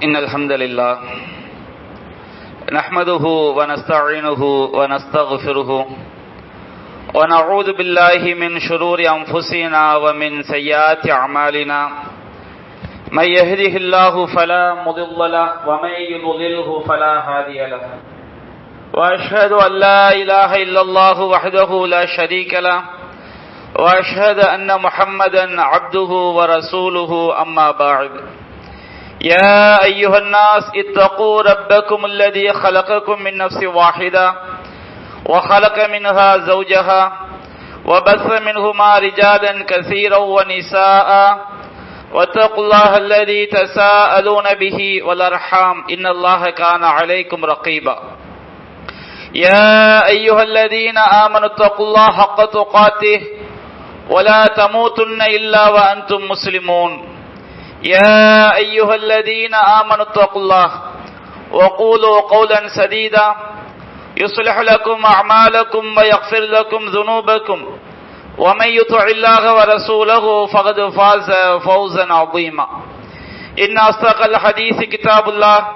إن الحمد لله نحمده ونستعينه ونستغفره ونعوذ بالله من شرور أنفسنا ومن سيئات أعمالنا من يهده الله فلا مضل له ومن يضلله فلا هادي له وأشهد أن لا إله إلا الله وحده لا شريك له وأشهد أن محمدا عبده ورسوله أما بعد يا أيها الناس اتقوا ربكم الذي خلقكم من نفس واحدة وخلق منها زوجها وبث منهما رجالا كثيرا ونساء واتقوا الله الذي تساءلون به والأرحام إن الله كان عليكم رقيبا يا أيها الذين آمنوا اتقوا الله حق تقاته ولا تموتن إلا وأنتم مسلمون يا أيها الذين آمنوا اتقوا الله وقولوا قولا سديدا يصلح لكم أعمالكم ويغفر لكم ذنوبكم ومن يطع الله ورسوله فقد فاز فوزا عظيما إن أصدق الحديث كتاب الله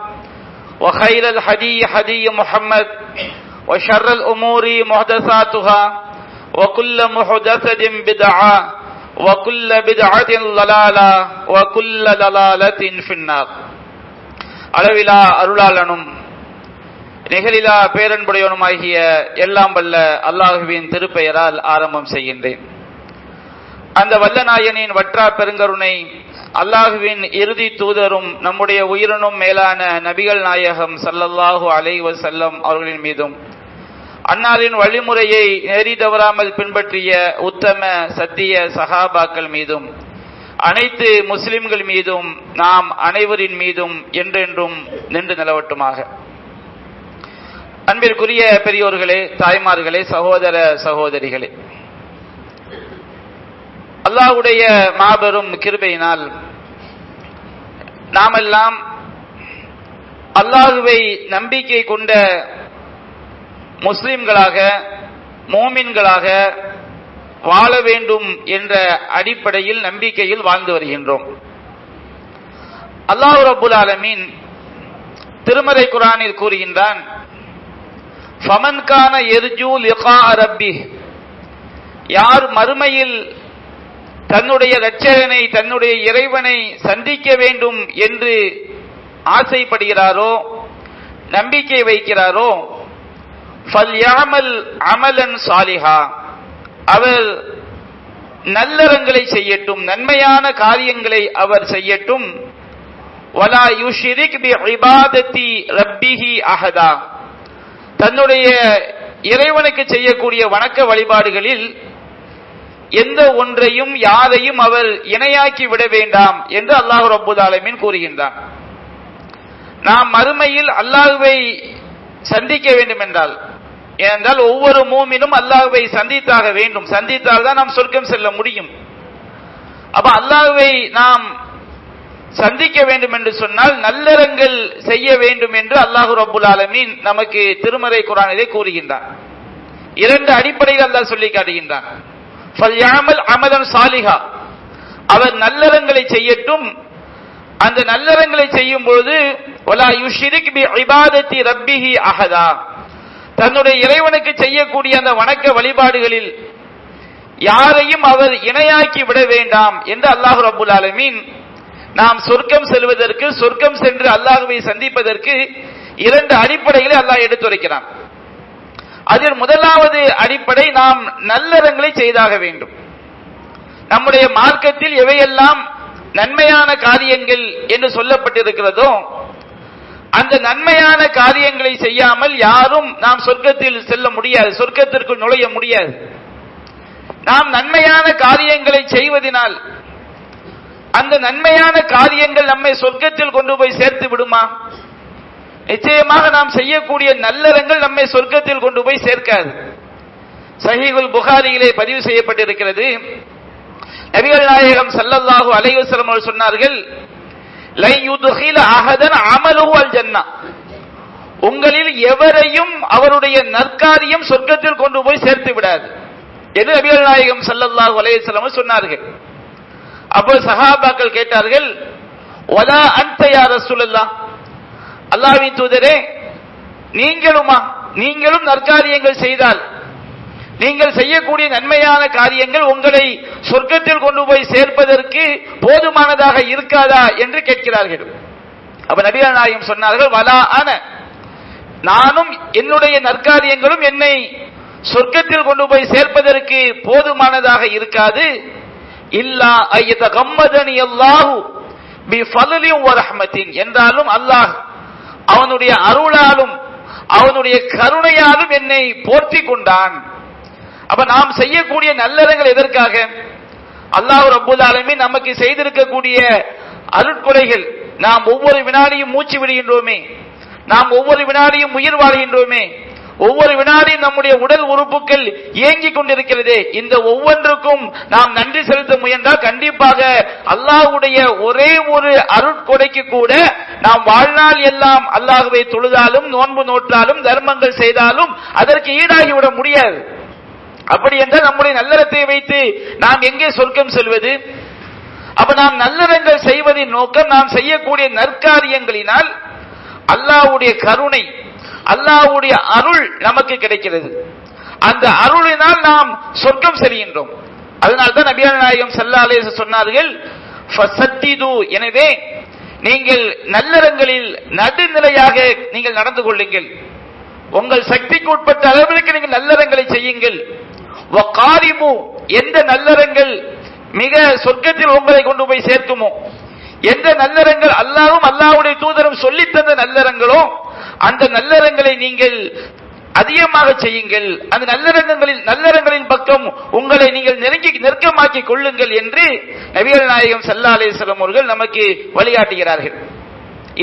وخير الحديث حديث محمد وشر الأمور محدثاتها وكل محدثة بدعة وكل بدعة ضلالة وكل ضلالة في النار. அளவிலா அருளாளனும் நிகழிலா பேரன்புடையவனுமாகிய எல்லாம் வல்ல அல்லாஹுவின் திருப்பெயரால் ஆரம்பம் செய்கின்றேன். அந்த வல்லநாயனின் வற்றா பெருங்கருணை அல்லாஹுவின் இறுதி தூதரும் நம்முடைய உயிரினும் மேலான நபிகள் நாயகம் ஸல்லல்லாஹு அலைஹி வஸல்லம் அவர்களின் மீதும் அன்னாரின் வழிமுறையை நெறி தவறாமல் பின்பற்றிய உத்தம சத்திய சஹாபாக்கள் மீதும் அனைத்து முஸ்லிம்கள் மீதும் நாம் அனைவரின் மீதும் என்றென்றும் நின்று நிலவட்டுமாக. அன்பிற்குரிய பெரியோர்களே, தாய்மார்களே, சகோதர சகோதரிகளே, அல்லாஹ்வுடைய மாபெரும் கிருபையினால் நாமெல்லாம் அல்லாஹ்வை நம்பிக்கை கொண்ட முஸ்லிம்களாக மூமின்களாக வாழ வேண்டும் என்ற அடிப்படையில் நம்பிக்கையில் வாழ்ந்து வருகின்றோம். அல்லாஹ் ரப்புல் ஆலமீன் திருமறை குர்ஆனில் கூறுகின்றான், ஃபமன் கான யர்ஜூ லிகா ரப்பிஹ், யார் மறுமையில் தன்னுடைய இரட்சகனை தன்னுடைய இறைவனை சந்திக்க வேண்டும் என்று ஆசைப்படுகிறாரோ நம்பிக்கை வைக்கிறாரோ ஃபல்யஅமல் அமலன் சாலிஹா, அவர் நல்லறங்களை செய்யட்டும், நன்மையான காரியங்களை அவர் செய்யட்டும். வலா யுஷ்ரிக் பி இபாதத்தி ரப்பிஹி அஹதா, தன்னுடைய இறைவனுக்கு செய்யக்கூடிய வணக்க வழிபாடுகளில் எந்த ஒன்றையும் யாரையும் அவர் இணையாக்கி விட வேண்டாம் என்று அல்லாஹ் ரப்புல் ஆலமீன் கூறுகின்றான். நாம் மறுமையில் அல்லாஹ்வை சந்திக்க வேண்டும் என்றால், ஏனென்றால் ஒவ்வொரு மூமினும் அல்லாஹ்வை சந்தித்தாக வேண்டும், சந்தித்தால் தான் நாம் சொர்க்கம் செல்ல முடியும். அப்ப அல்லாஹ்வை நாம் சந்திக்க வேண்டும் என்று சொன்னால் நல்லறங்கள் செய்ய வேண்டும் என்று அல்லாஹ் ரப்புல் ஆலமீன் நமக்கு திருமறை குர்ஆனிலே கூறுகின்றான். இரண்டு அடிப்படையில் அல்லாஹ் சொல்லி காட்டுகின்றான். ஃபல்யஅமல் அமலன் சாலிஹா, அவர் நல்லறங்களை செய்யட்டும். அந்த நல்லறங்களை செய்யும் பொழுது வலா யுஷ்ரிக் பி இபாதத்தி ரப்பிஹி அஹதா, தன்னுடைய இறைவனுக்கு செய்யக்கூடிய அந்த வணக்க வழிபாடுகளில் யாரையும் அவர் இணையாக்கி விட வேண்டாம் என்று அல்லாஹ் ரப்புல் ஆலமீன் நாம் சொர்க்கம் செல்வதற்கு, சொர்க்கம் சென்று அல்லாஹ்வை சந்திப்பதற்கு இரண்டு அடிப்படைகளை அல்லாஹ் எடுத்துரைக்கிறான். அதில் முதலாவது அடிப்படை, நாம் நல்லறங்களை செய்தாக வேண்டும். நம்முடைய மார்க்கத்தில் எவையெல்லாம் நன்மையான காரியங்கள் என்று சொல்லப்பட்டிருக்கிறதோ அந்த நன்மையான காரியங்களை செய்யாமல் யாரும் நாம் சொர்க்கத்தில் செல்ல முடியாது, சொர்க்கத்திற்குள் நுழைய முடியாது. நாம் நன்மையான காரியங்களை செய்வதனால் அந்த நன்மையான காரியங்கள் நம்மை சொர்க்கத்தில் கொண்டு போய் சேர்த்து விடுமா? நிச்சயமாக நாம் செய்யக்கூடிய நல்லறங்கள் நம்மை சொர்க்கத்தில் கொண்டு போய் சேர்க்காது. சஹீஹுல் புகாரியிலே பதிவு செய்யப்பட்டிருக்கிறது, நபிகள் நாயகம் ஸல்லல்லாஹு அலைஹி வஸல்லம் அவர்கள் சொன்னார்கள், லை யுத்கில அஹதன் அமலுஹு அல் ஜன்னah, உங்களில் எவரையும் அவருடைய நற்காரியம் சொர்க்கத்தில் கொண்டு போய் சேர்த்து விடாது என்று நபிகள் நாயகம் ஸல்லல்லாஹு அலைஹி வஸல்லம் சொன்னார்கள். அப்போ சஹாபாக்கள் கேட்டார்கள், வலா அன்த யா ரசூலல்லாஹ், அல்லாஹ்வின் தூதரே நீங்களும் நற்காரியங்கள் செய்தால், நீங்கள் செய்யக்கூடிய நன்மையான காரியங்கள் உங்களை சொர்க்கத்தில் கொண்டு போய் சேர்ப்பதற்கு போதுமானதாக இருக்காதா என்று கேட்கிறார்கள். அப்ப நபிகள் நாயகம் சொன்னார்கள், வலா அன, நானும் என்னுடைய நற்காரியங்களும் என்னை சொர்க்கத்தில் கொண்டு போய் சேர்ப்பதற்கு போதுமானதாக இருக்காது. இல்லா அய்யதகம்மதனி அல்லாஹு பிஃபலலின் வ ரஹ்மத்தின், என்றாலும் அல்லாஹ் அவனுடைய அருளாலும் அவனுடைய கருணையாலும் என்னை போற்றி கொண்டான். அப்ப நாம் செய்யக்கூடிய நல்லறங்கள் எதற்காக? அல்லாஹ் ரப்பல் ஆலமீன் நமக்கு செய்திருக்கக்கூடிய அருட்கொடைகள். நாம் ஒவ்வொரு வினாடியும் மூச்சு விடுகின்றோமே, நாம் ஒவ்வொரு வினாடியும் உயிர் வாழ்கின்றோமே, ஒவ்வொரு வினாடியும் நம்முடைய உடல் உறுப்புகள் இயங்கிக் கொண்டிருக்கிறதே, இந்த ஒவ்வொன்றுக்கும் நாம் நன்றி செலுத்த முயன்றால் கண்டிப்பாக அல்லாஹ்வுடைய ஒரே ஒரு அருட்கொடைக்கு கூட நாம் வாழ்நாள் எல்லாம் அல்லாஹ்வை தொழுதாலும் நோன்பு நோற்றாலும் தர்மங்கள் செய்தாலும் அதற்கு ஈடாகிவிட முடியாது. அப்படி என்றால் நம்முடைய நல்லறத்தை வைத்து நாம் எங்கே சொர்க்கம் செல்வது? அப்ப நாம் நல்லறங்கள் செய்வதின் நோக்கம் நாம் செய்யக்கூடிய நற்காரியங்களினால் அல்லாஹ்வுடைய கருணை, அல்லாஹ்வுடைய அருள் நமக்கு கிடைக்கிறது. அந்த அருளினால் நாம் சொர்க்கம் செல்கின்றோம். அதனால்தான் நபிகள் நாயகம் ஸல்லல்லாஹு அலைஹி வஸல்லம் சொன்னார்கள், ஃபஸத்திது, எனவே நீங்கள் நல்லறங்களில் நடுநிலையாக நீங்கள் நடந்து கொள்ளுங்கள். உங்கள் சக்திக்கு உட்பட்ட அளவிற்கு நீங்கள் நல்லறங்களை செய்யுங்கள். வகாரிமு, எந்த நல்லறங்கள் மிக சொர்க்கத்தில் உங்களை கொண்டு போய் சேர்க்குமோ, எந்த நல்லறங்கள் அல்லாஹ்வும் அல்லாஹ்வுடைய தூதரும் சொல்லித் தந்த நல்லறங்களோ அந்த நல்லறங்களை நீங்கள் அதிகமாக செய்யுங்கள். அந்த நல்லறங்களின் பக்கம் உங்களை நீங்கள் நெருக்கமாக்கி கொள்ளுங்கள் என்று நபிகள் நாயகம் ஸல்லல்லாஹு அலைஹி வஸல்லம் அவர்கள் நமக்கு வழிகாட்டுகிறார்கள்.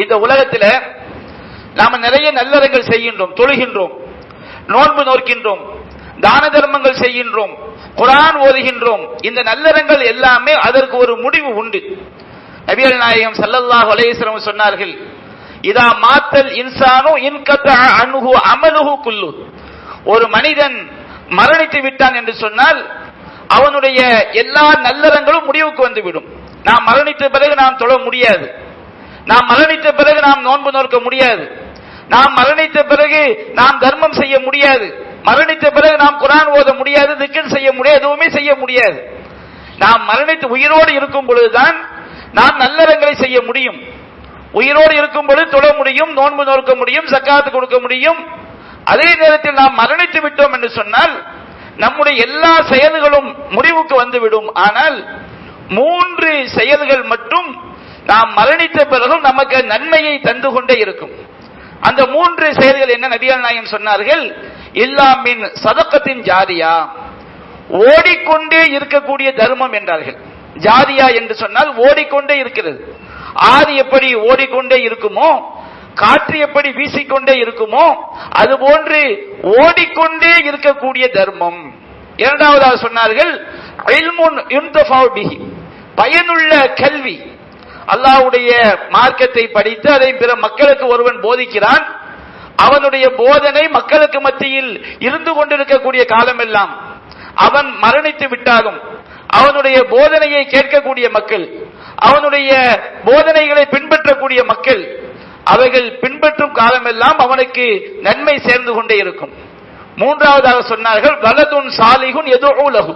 இந்த உலகத்தில் நாம நிறைய நல்லறங்கள் செய்கின்றோம், தொழுகின்றோம், நோன்பு நோக்கின்றோம், தான தர்மங்கள் செய்கின்றோம், குர்ஆன் ஓதுகின்றோம். இந்த நல்லறங்கள் எல்லாமே அதற்கு ஒரு முடிவு உண்டு. நபிகள் நாயகம் ஸல்லல்லாஹு அலைஹி வஸல்லம் சொன்னார்கள், இதா மாத்தல் இன்சானு இன்கதஅ அன்ஹு அமலுஹு குல்லு, ஒரு மனிதன் மரணித்து விட்டான் என்று சொன்னால் அவனுடைய எல்லா நல்லறங்களும் முடிவுக்கு வந்துவிடும். நாம் மரணித்த பிறகு நாம் தொழ முடியாது, நாம் மரணித்த பிறகு நாம் நோன்பு நோக்க முடியாது, நாம் மரணித்த பிறகு நாம் தர்மம் செய்ய முடியாது, மரணித்த பிறகு நாம் குர்ஆன் ஓத முடியாது, திக்ர் செய்ய முடியாது, எதுவுமே செய்ய முடியாது. நாம் மரணித்து உயிரோடு இருக்கும் பொழுதுதான் நாம் நல்லறங்களை செய்ய முடியும். உயிரோடு இருக்கும் பொழுது தொழ முடியும், நோன்பு நோக்க முடியும், ஜக்காத் கொடுக்க முடியும். அதே நேரத்தில் நாம் மரணித்து விட்டோம் என்று சொன்னால் நம்முடைய எல்லா செயல்களும் முடிவுக்கு வந்துவிடும். ஆனால் 3 செயல்கள் மட்டும் நாம் மரணித்த பிறகும் நமக்கு நன்மையை தந்து கொண்டே இருக்கும். அந்த 3 செயல்கள் என்ன? நபிகள் நாயகம் சொன்னார்கள், இல்லாமின் சதக்கத்தின் ஜாரியா, ஓடிக்கொண்டே இருக்கக்கூடிய தர்மம் என்றார்கள். ஜாரியா என்று சொன்னால் ஓடிக்கொண்டே இருக்கிறது. ஆறு எப்படி ஓடிக்கொண்டே இருக்குமோ, காற்று எப்படி வீசிக்கொண்டே இருக்குமோ, அதுபோன்று ஓடிக்கொண்டே இருக்கக்கூடிய தர்மம். இரண்டாவதாக சொன்னார்கள், இல்முன் யுன்தஃபவு பிஹி, பயனுள்ள கல்வி. அல்லாஹ்வுடைய மார்க்கத்தை படித்து அதை பிற மக்களுக்கு ஒருவன் போதிக்கிறான், அவனுடைய போதனை மக்களுக்கு மத்தியில் இருந்து கொண்டிருக்கக்கூடிய காலமெல்லாம் அவன் மரணித்து விட்டாலும் அவனுடைய போதனையை கேட்கக்கூடிய மக்கள், அவனுடைய போதனைகளை பின்பற்றக்கூடிய மக்கள், அவைகள் பின்பற்றும் காலமெல்லாம் அவனுக்கு நன்மை சேர்ந்து கொண்டே இருக்கும். மூன்றாவதாக சொன்னார்கள், வலதுன் சாலிஹுன் யதுஉ லஹு,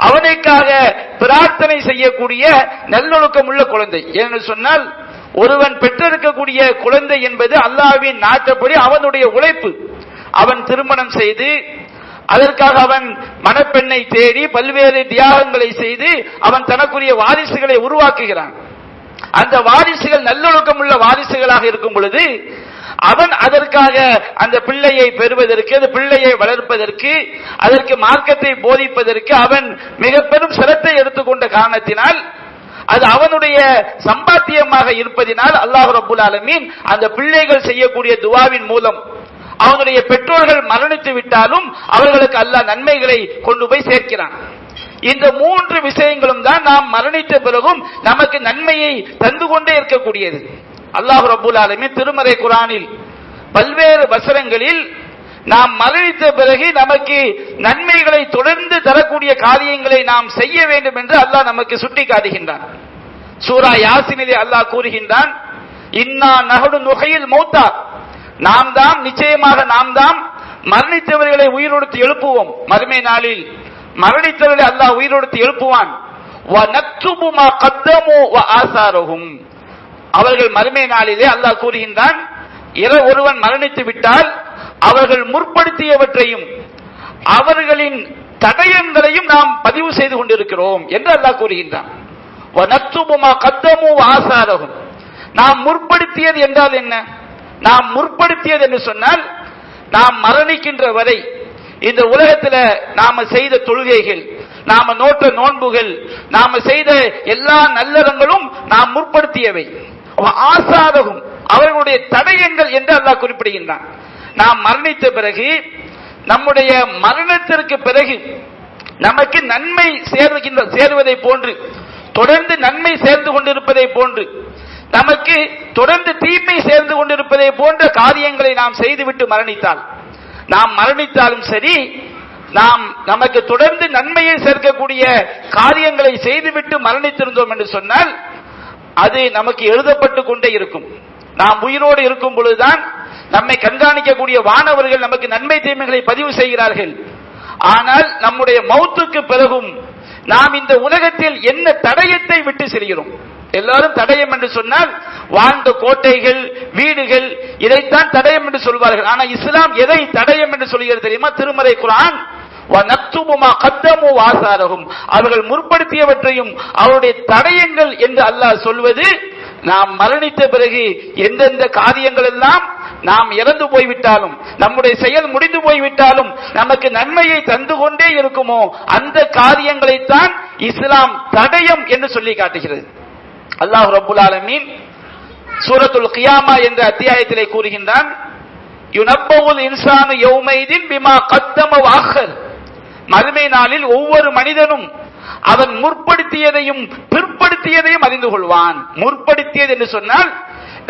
அவனுக்காக பிரார்த்தனை செய்யக்கூடிய நல்லொழுக்கம் உள்ள குழந்தை. என்று சொன்னால் ஒருவன் பெற்றிருக்கக்கூடிய குழந்தை என்பது அல்லாஹ்வின் நாட்டப்படி அவனுடைய உழைப்பு. அவன் திருமணம் செய்து அதற்காக அவன் மணப்பெண்ணை தேடி பல்வேறு தியாகங்களை செய்து அவன் தனக்குரிய வாரிசுகளை உருவாக்குகிறான். அந்த வாரிசுகள் நல்லொழுக்கம் உள்ள வாரிசுகளாக இருக்கும் பொழுது அவன் அதற்காக அந்த பிள்ளையை பெறுவதற்கு, அந்த பிள்ளையை வளர்ப்பதற்கு, அதற்கு மார்க்கத்தை போதிப்பதற்கு அவன் மிக பெரும் சிரத்தை எடுத்துக்கொண்ட காரணத்தினால், அது அவனுடைய சம்பாத்தியமாக இருப்பதினால் அல்லாஹ் ரப்புல் ஆலமீன் அந்த பிள்ளைகள் செய்யக்கூடிய துஆவின் மூலம் அவனுடைய பெற்றோர்கள் மரணித்து விட்டாலும் அவர்களுக்கு அல்லாஹ் நன்மைகளை கொண்டு போய் சேர்க்கிறான். இந்த 3 விஷயங்களும் தான் நாம் மரணித்த பிறகும் நமக்கு நன்மையை தந்து கொண்டே இருக்கக்கூடியது. அல்லாஹ் ரப்புல் ஆலமீன் திருமறை குர்ஆனில் பல்வேறு வசனங்களில் நாம் மரணித்த பிறகு நமக்கு நன்மைகளை தொடர்ந்து தரக்கூடிய காரியங்களை நாம் செய்ய வேண்டும் என்று அல்லாஹ் நமக்கு சுட்டி காட்டுகின்றான். சூரா யாசினிலே அல்லாஹ் கூறுகின்றான், இன்னா நஹ்னு நுஹ்யில் மௌத்தா, நிச்சயமாக நாம் தான் மரணித்தவர்களை உயிரோடு எழுப்புவோம். மறுமை நாளில் மரணித்தவர்களை அல்லாஹ் உயிரோடு எழுப்புவான். வ நக்துபு மா கத்தமு வ ஆசாரஹும், அவர்கள் மறுமை நாளிலே அல்லாஹ் கூறுகின்றான், ஒருவன் மரணித்து விட்டால் அவர்கள் முற்படுத்தியவற்றையும் அவர்களின் தடயங்களையும் நாம் பதிவு செய்து கொண்டிருக்கிறோம் என்று அல்லாஹ் கூறுகின்றான். வ நக்துபு மா கத்தமு வ ஆசாரஹும், நாம் முற்படுத்தியது என்றால் என்ன? நாம் முற்படுத்தியது என்று சொன்னால், நாம் மரணிக்கின்ற வரை இந்த உலகத்தில் நாம செய்த தொழுகைகள், நாம நோட்ட நோன்புகள், நாம செய்த எல்லா நல்லறங்களும் நாம் முற்படுத்தியவை. ஆசாரகும், அவர்களுடைய தடயங்கள் என்று அல்லாஹ் குறிப்பிடுகின்றான். நாம் மரணித்த பிறகு, நம்முடைய மரணத்திற்கு பிறகு நமக்கு நன்மை சேருவதை போன்று, தொடர்ந்து நன்மை சேர்ந்து கொண்டிருப்பதை போன்று, நமக்கு தொடர்ந்து தீமை சேர்ந்து கொண்டிருப்பதை போன்ற காரியங்களை நாம் செய்துவிட்டு மரணித்தால், நாம் மரணித்தாலும் சரி, நாம் நமக்கு தொடர்ந்து நன்மையை சேர்க்கக்கூடிய காரியங்களை செய்துவிட்டு மரணித்திருந்தோம் என்று சொன்னால், அது நமக்கு எழுதப்பட்டு கொண்டே இருக்கும். நாம் உயிரோடு இருக்கும் பொழுதுதான் நம்மை கண்காணிக்கக்கூடிய வானவர்கள் நமக்கு நன்மை தீமைகளை பதிவு செய்கிறார்கள். ஆனால் நம்முடைய மௌத்துக்கு பிறகும் நாம் இந்த உலகத்தில் என்ன தடயத்தை விட்டு செல்கிறோம்? எல்லாரும் தடயம் என்று சொன்னால் வாழ்ந்த கோட்டைகள், வீடுகள், இதைத்தான் தடயம் என்று சொல்வார்கள். ஆனால் இஸ்லாம் எதை தடயம் என்று சொல்கிறது தெரியுமா? திருமறை குர்ஆன், அவர்கள் முற்படுத்தியவற்றையும் அவருடைய தடயங்கள் என்று அல்லாஹ் சொல்வது, நாம் மரணித்த பிறகு எந்தெந்த காரியங்கள் எல்லாம் நாம் இறந்து போய்விட்டாலும், நம்முடைய செயல் முடிந்து போய்விட்டாலும் நமக்கு நன்மையை தந்து கொண்டே இருக்குமோ அந்த காரியங்களைத்தான் இஸ்லாம் தடயம் என்று சொல்லி காட்டுகிறது. அல்லாஹ் ரப்புல் ஆலமீன் சூரத்துல் கியாமா என்ற அத்தியாயத்திலே கூறுகின்றான், யுனப்பவுல் இன்சானு யௌமைதின் பிமா கத்தம வஅக்கர், மறுமை நாளில் ஒவ்வொரு மனிதனும் அவன் முற்படுத்தியதையும் பிற்படுத்தியதையும் அறிந்து கொள்வான். முற்படுத்தியது என்று சொன்னால்,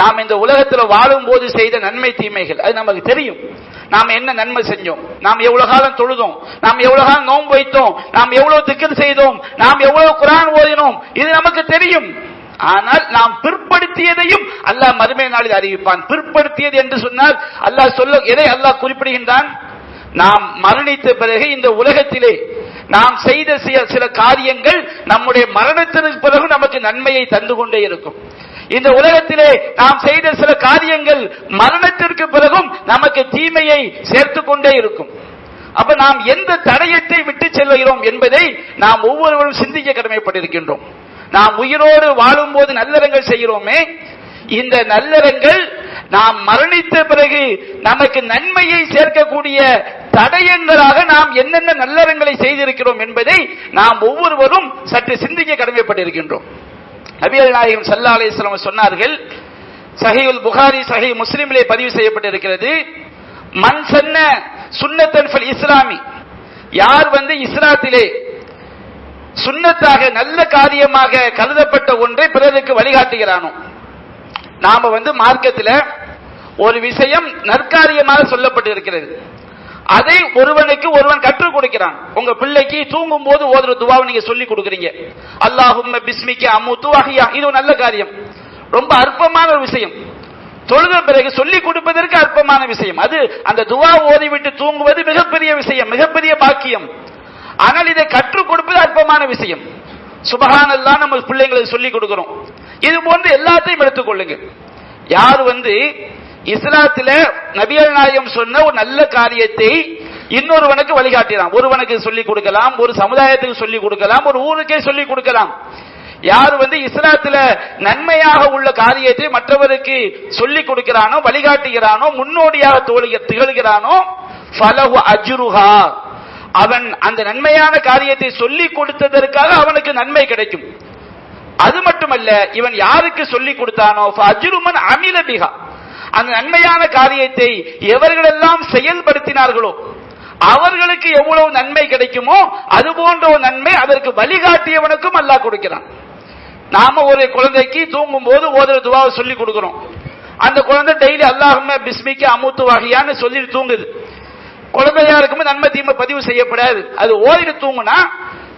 நாம் இந்த உலகத்தில் வாழும் போது செய்த நன்மை தீமைகள் அது நமக்கு தெரியும். நாம் என்ன நன்மை செஞ்சோம், நாம் எவ்வளவு காலம் தொழுதோம், நாம் எவ்வளவு காலம் நோன்பு வைத்தோம், நாம் எவ்வளவு திக்ர் செய்தோம், நாம் எவ்வளவு குர்ஆன் ஓதினோம், இது நமக்கு தெரியும். ஆனால் நாம் பிற்படுத்தியதையும் அல்லாஹ் மறுமை நாளில் அறிவிப்பான். பிற்படுத்தியது என்று சொன்னால் எதை அல்லாஹ் குறிப்பிடுகின்றான்? நாம் மரணித்த பிறகு இந்த உலகத்திலே நாம் செய்த சில காரியங்கள் நம்முடைய மரணத்திற்கு பிறகு நமக்கு நன்மையை தந்து கொண்டே இருக்கும். இந்த உலகத்திலே நாம் செய்த சில காரியங்கள் மரணத்திற்கு பிறகும் நமக்கு தீமையை சேர்த்து கொண்டே இருக்கும். அப்ப நாம் எந்த தடயத்தை விட்டு செல்கிறோம் என்பதை நாம் ஒவ்வொருவரும் சிந்திக்க கடமைப்பட்டிருக்கின்றோம். நாம் உயிரோடு வாழும் போது நல்லறங்கள் செய்கிறோமே, இந்த நல்லறங்கள் நாம் மரணித்த பிறகு நமக்கு நன்மையை சேர்க்கக்கூடிய தடயங்களாக நாம் என்னென்ன நல்லறங்களை செய்திருக்கிறோம் என்பதை நாம் ஒவ்வொருவரும் சற்று சிந்திக்க கடமைப்பட்டிருக்கின்றோம். நபிகள் நாயகம் ஸல்லல்லாஹு அலைஹி வஸல்லம் சொன்னார்கள், சஹீஹுல் புகாரி சஹீஹ் முஸ்லிமிலே பதிவு செய்யப்பட்டிருக்கிறது, மன் சன்ன சுன்னத்தன் ஃபில் இஸ்லாமி, யார் இஸ்லாத்திலே சுன்னத்தாக நல்ல காரியமாக கருதப்பட்ட ஒன்றை பிறருக்கு வழிகாட்டுகிறானோ. நாம மார்க்கத்தில் ஒரு விஷயம் நற்காரியமாக சொல்லப்பட்டிருக்கிறது, அதை ஒருவன் கற்றுக் கொடுக்கிறான். உங்க பிள்ளைக்கு தூங்கும் போது ஓதுற துவாவை நீங்க சொல்லி கொடுக்குறீங்க, அல்லாஹும்ம பிஸ்மிக அமூது வஹ்யா, இது ஒரு நல்ல காரியம், ரொம்ப அற்பமான ஒரு விஷயம். தொழுத பிறகு சொல்லி கொடுப்பதற்கு அற்பமான விஷயம் அது. அந்த துவா ஓதிவிட்டு தூங்குவது மிகப்பெரிய விஷயம், மிகப்பெரிய பாக்கியம். ஆனால் இதை கற்றுக் கொடுப்பது அற்பமான விஷயம். சுபஹானல்லாஹ் நம்ம பிள்ளைங்களுக்கு சொல்லி கொடுக்கிறோம். இது போன்று எல்லாத்தையும் எடுத்துக்கொள்ளுங்க. யார் இஸ்லாத்தில நபிகள் நாயகம் சொன்ன ஒரு நல்ல காரியத்தை இன்னொருவனுக்கு வழிகாட்டினான், ஒருவனுக்கு சொல்லிக் கொடுக்கலாம், ஒரு சமுதாயத்துக்கு சொல்லிக் கொடுக்கலாம், ஒரு ஊருக்கே சொல்லிக் கொடுக்கலாம். யார் இஸ்லாத்தில நன்மையாக உள்ள காரியத்தை மற்றவருக்கு சொல்லிக் கொடுக்கிறானோ, வழிகாட்டுகிறானோ, முன்னோடியாக திகழ்கிறானோ, ஃபலஹு அஜ்ருஹா, அவன் அந்த நன்மையான காரியத்தை சொல்லிக் கொடுத்ததற்காக அவனுக்கு நன்மை கிடைக்கும். அது மட்டுமல்ல, இவன் யாருக்கு சொல்லிக் கொடுத்தானோ ஃபஅஜ்ருமன் அமில பிஹா, அந்த நன்மையான காரியத்தை எவர்களெல்லாம் செயல்படுத்தினார்களோ அவர்களுக்கு எவ்வளவு நன்மை கிடைக்குமோ அது போன்ற ஒரு நன்மை அதற்கு வழிகாட்டியவனுக்கும் அல்லாஹ் கொடுக்கிறான். நாம ஒரு குழந்தைக்கு தூங்கும் போது ஓதுற துவாவை சொல்லி கொடுக்கிறோம். அந்த குழந்தை டெய்லி அல்லாஹும்ம பிஸ்மிக அமூது வஹ்யான்னு சொல்லிட்டு தூங்குது. குழந்தையா இருக்கும்போது நன்மை தீமை பதிவு செய்யப்படாது. அது ஓதிட்டு தூங்குனா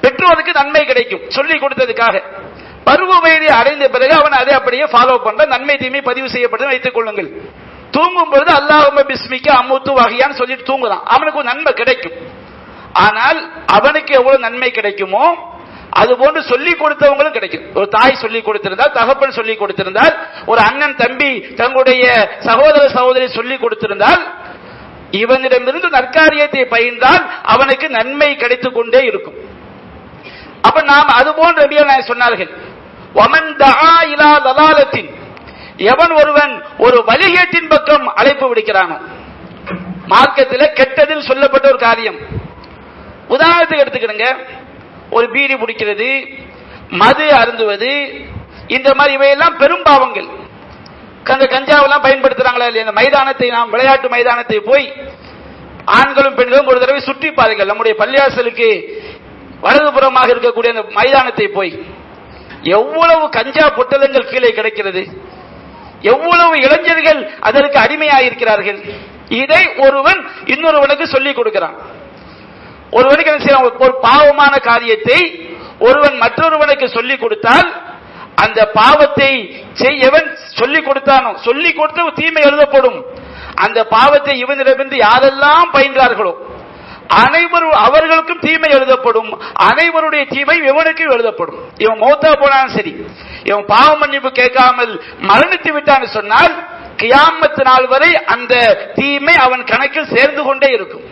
பெற்றோருக்கு நன்மை கிடைக்கும் சொல்லி கொடுத்ததுக்காக. பருவ வயதை அடைந்த பிறகு அவன் அதை அப்படியே ஃபாலோ பண்ற, நன்மை தீமை பதிவு செய்யப்பட்டு வைத்துக் கொள்ளுங்கள். தூங்கும் பொழுது அல்லாஹும்ம பிஸ்மிக்க அமுத்து வகையான்னு சொல்லிட்டு தூங்குறான், அவனுக்கு ஒரு நன்மை கிடைக்கும். ஆனால் அவனுக்கு எவ்வளவு நன்மை கிடைக்குமோ அது போன்று சொல்லிக் கொடுத்தவங்களும் கிடைக்கும். ஒரு தாய் சொல்லிக் கொடுத்திருந்தால், தகப்பன் சொல்லிக் கொடுத்திருந்தால், ஒரு அண்ணன் தம்பி தங்களுடைய சகோதர சகோதரி சொல்லிக் கொடுத்திருந்தால், இவனிடமிருந்து நற்காரியத்தை பயின்றால் அவனுக்கு நன்மை கிடைத்துக் கொண்டே இருக்கும். அப்ப நாம் அது போன்ற நபிகள் சொன்னார்கள், வமன் தஆ இலா தலாலத்தின், எவன் ஒருவன் ஒரு வழிகேட்டின் பக்கம் அழைப்பு விடுக்கிறானோ, மார்க்கத்தில் கெட்டதில் சொல்லப்பட்ட ஒரு காரியம். உதாரணத்துக்கு எடுத்துக்கிடுங்க, ஒரு பீடி பிடிக்கிறது, மது அருந்துவது, இந்த மாதிரி இவையெல்லாம் பெரும் பாவங்கள். கஞ்சாவெல்லாம் பயன்படுத்துறாங்களா இல்லையா? மைதானத்தை, நாம் விளையாட்டு மைதானத்தை போய் ஆண்களும் பெண்களும் ஒரு தடவை சுற்றி பாருங்கள். நம்முடைய பள்ளியாசலுக்கு வலதுபுறமாக இருக்கக்கூடிய அந்த மைதானத்தை போய் எவ்வளவு கஞ்சா பொட்டலங்கள் கீழே கிடைக்கிறது, எவ்வளவு இளைஞர்கள் அதற்கு அடிமையாயிருக்கிறார்கள். இதை ஒருவன் இன்னொருவனுக்கு சொல்லிக் கொடுக்கிறான். ஒருவனுக்கு என்ன செய்யலாம்? ஒரு பாவமான காரியத்தை ஒருவன் மற்றொருவனுக்கு சொல்லிக் கொடுத்தால், அந்த பாவத்தை எவன் சொல்லிக் கொடுத்தானோ, சொல்லிக் கொடுத்த தீமை எழுதப்படும். அந்த பாவத்தை இவனிடமிருந்து யாரெல்லாம் பயின்றார்களோ அனைவரும் அவர்களுக்கும் தீமை எழுதப்படும். அனைவருடைய தீமை இவனுக்கும் எழுதப்படும். இவன் மௌத்தா போனாலும் சரி, இவன் பாவ மன்னிப்பு கேட்காமல் மரணித்து விட்டான்னு சொன்னால், கியாமத் நாள் வரை அந்த தீமை அவன் கணக்கில் சேர்ந்து கொண்டே இருக்கும்.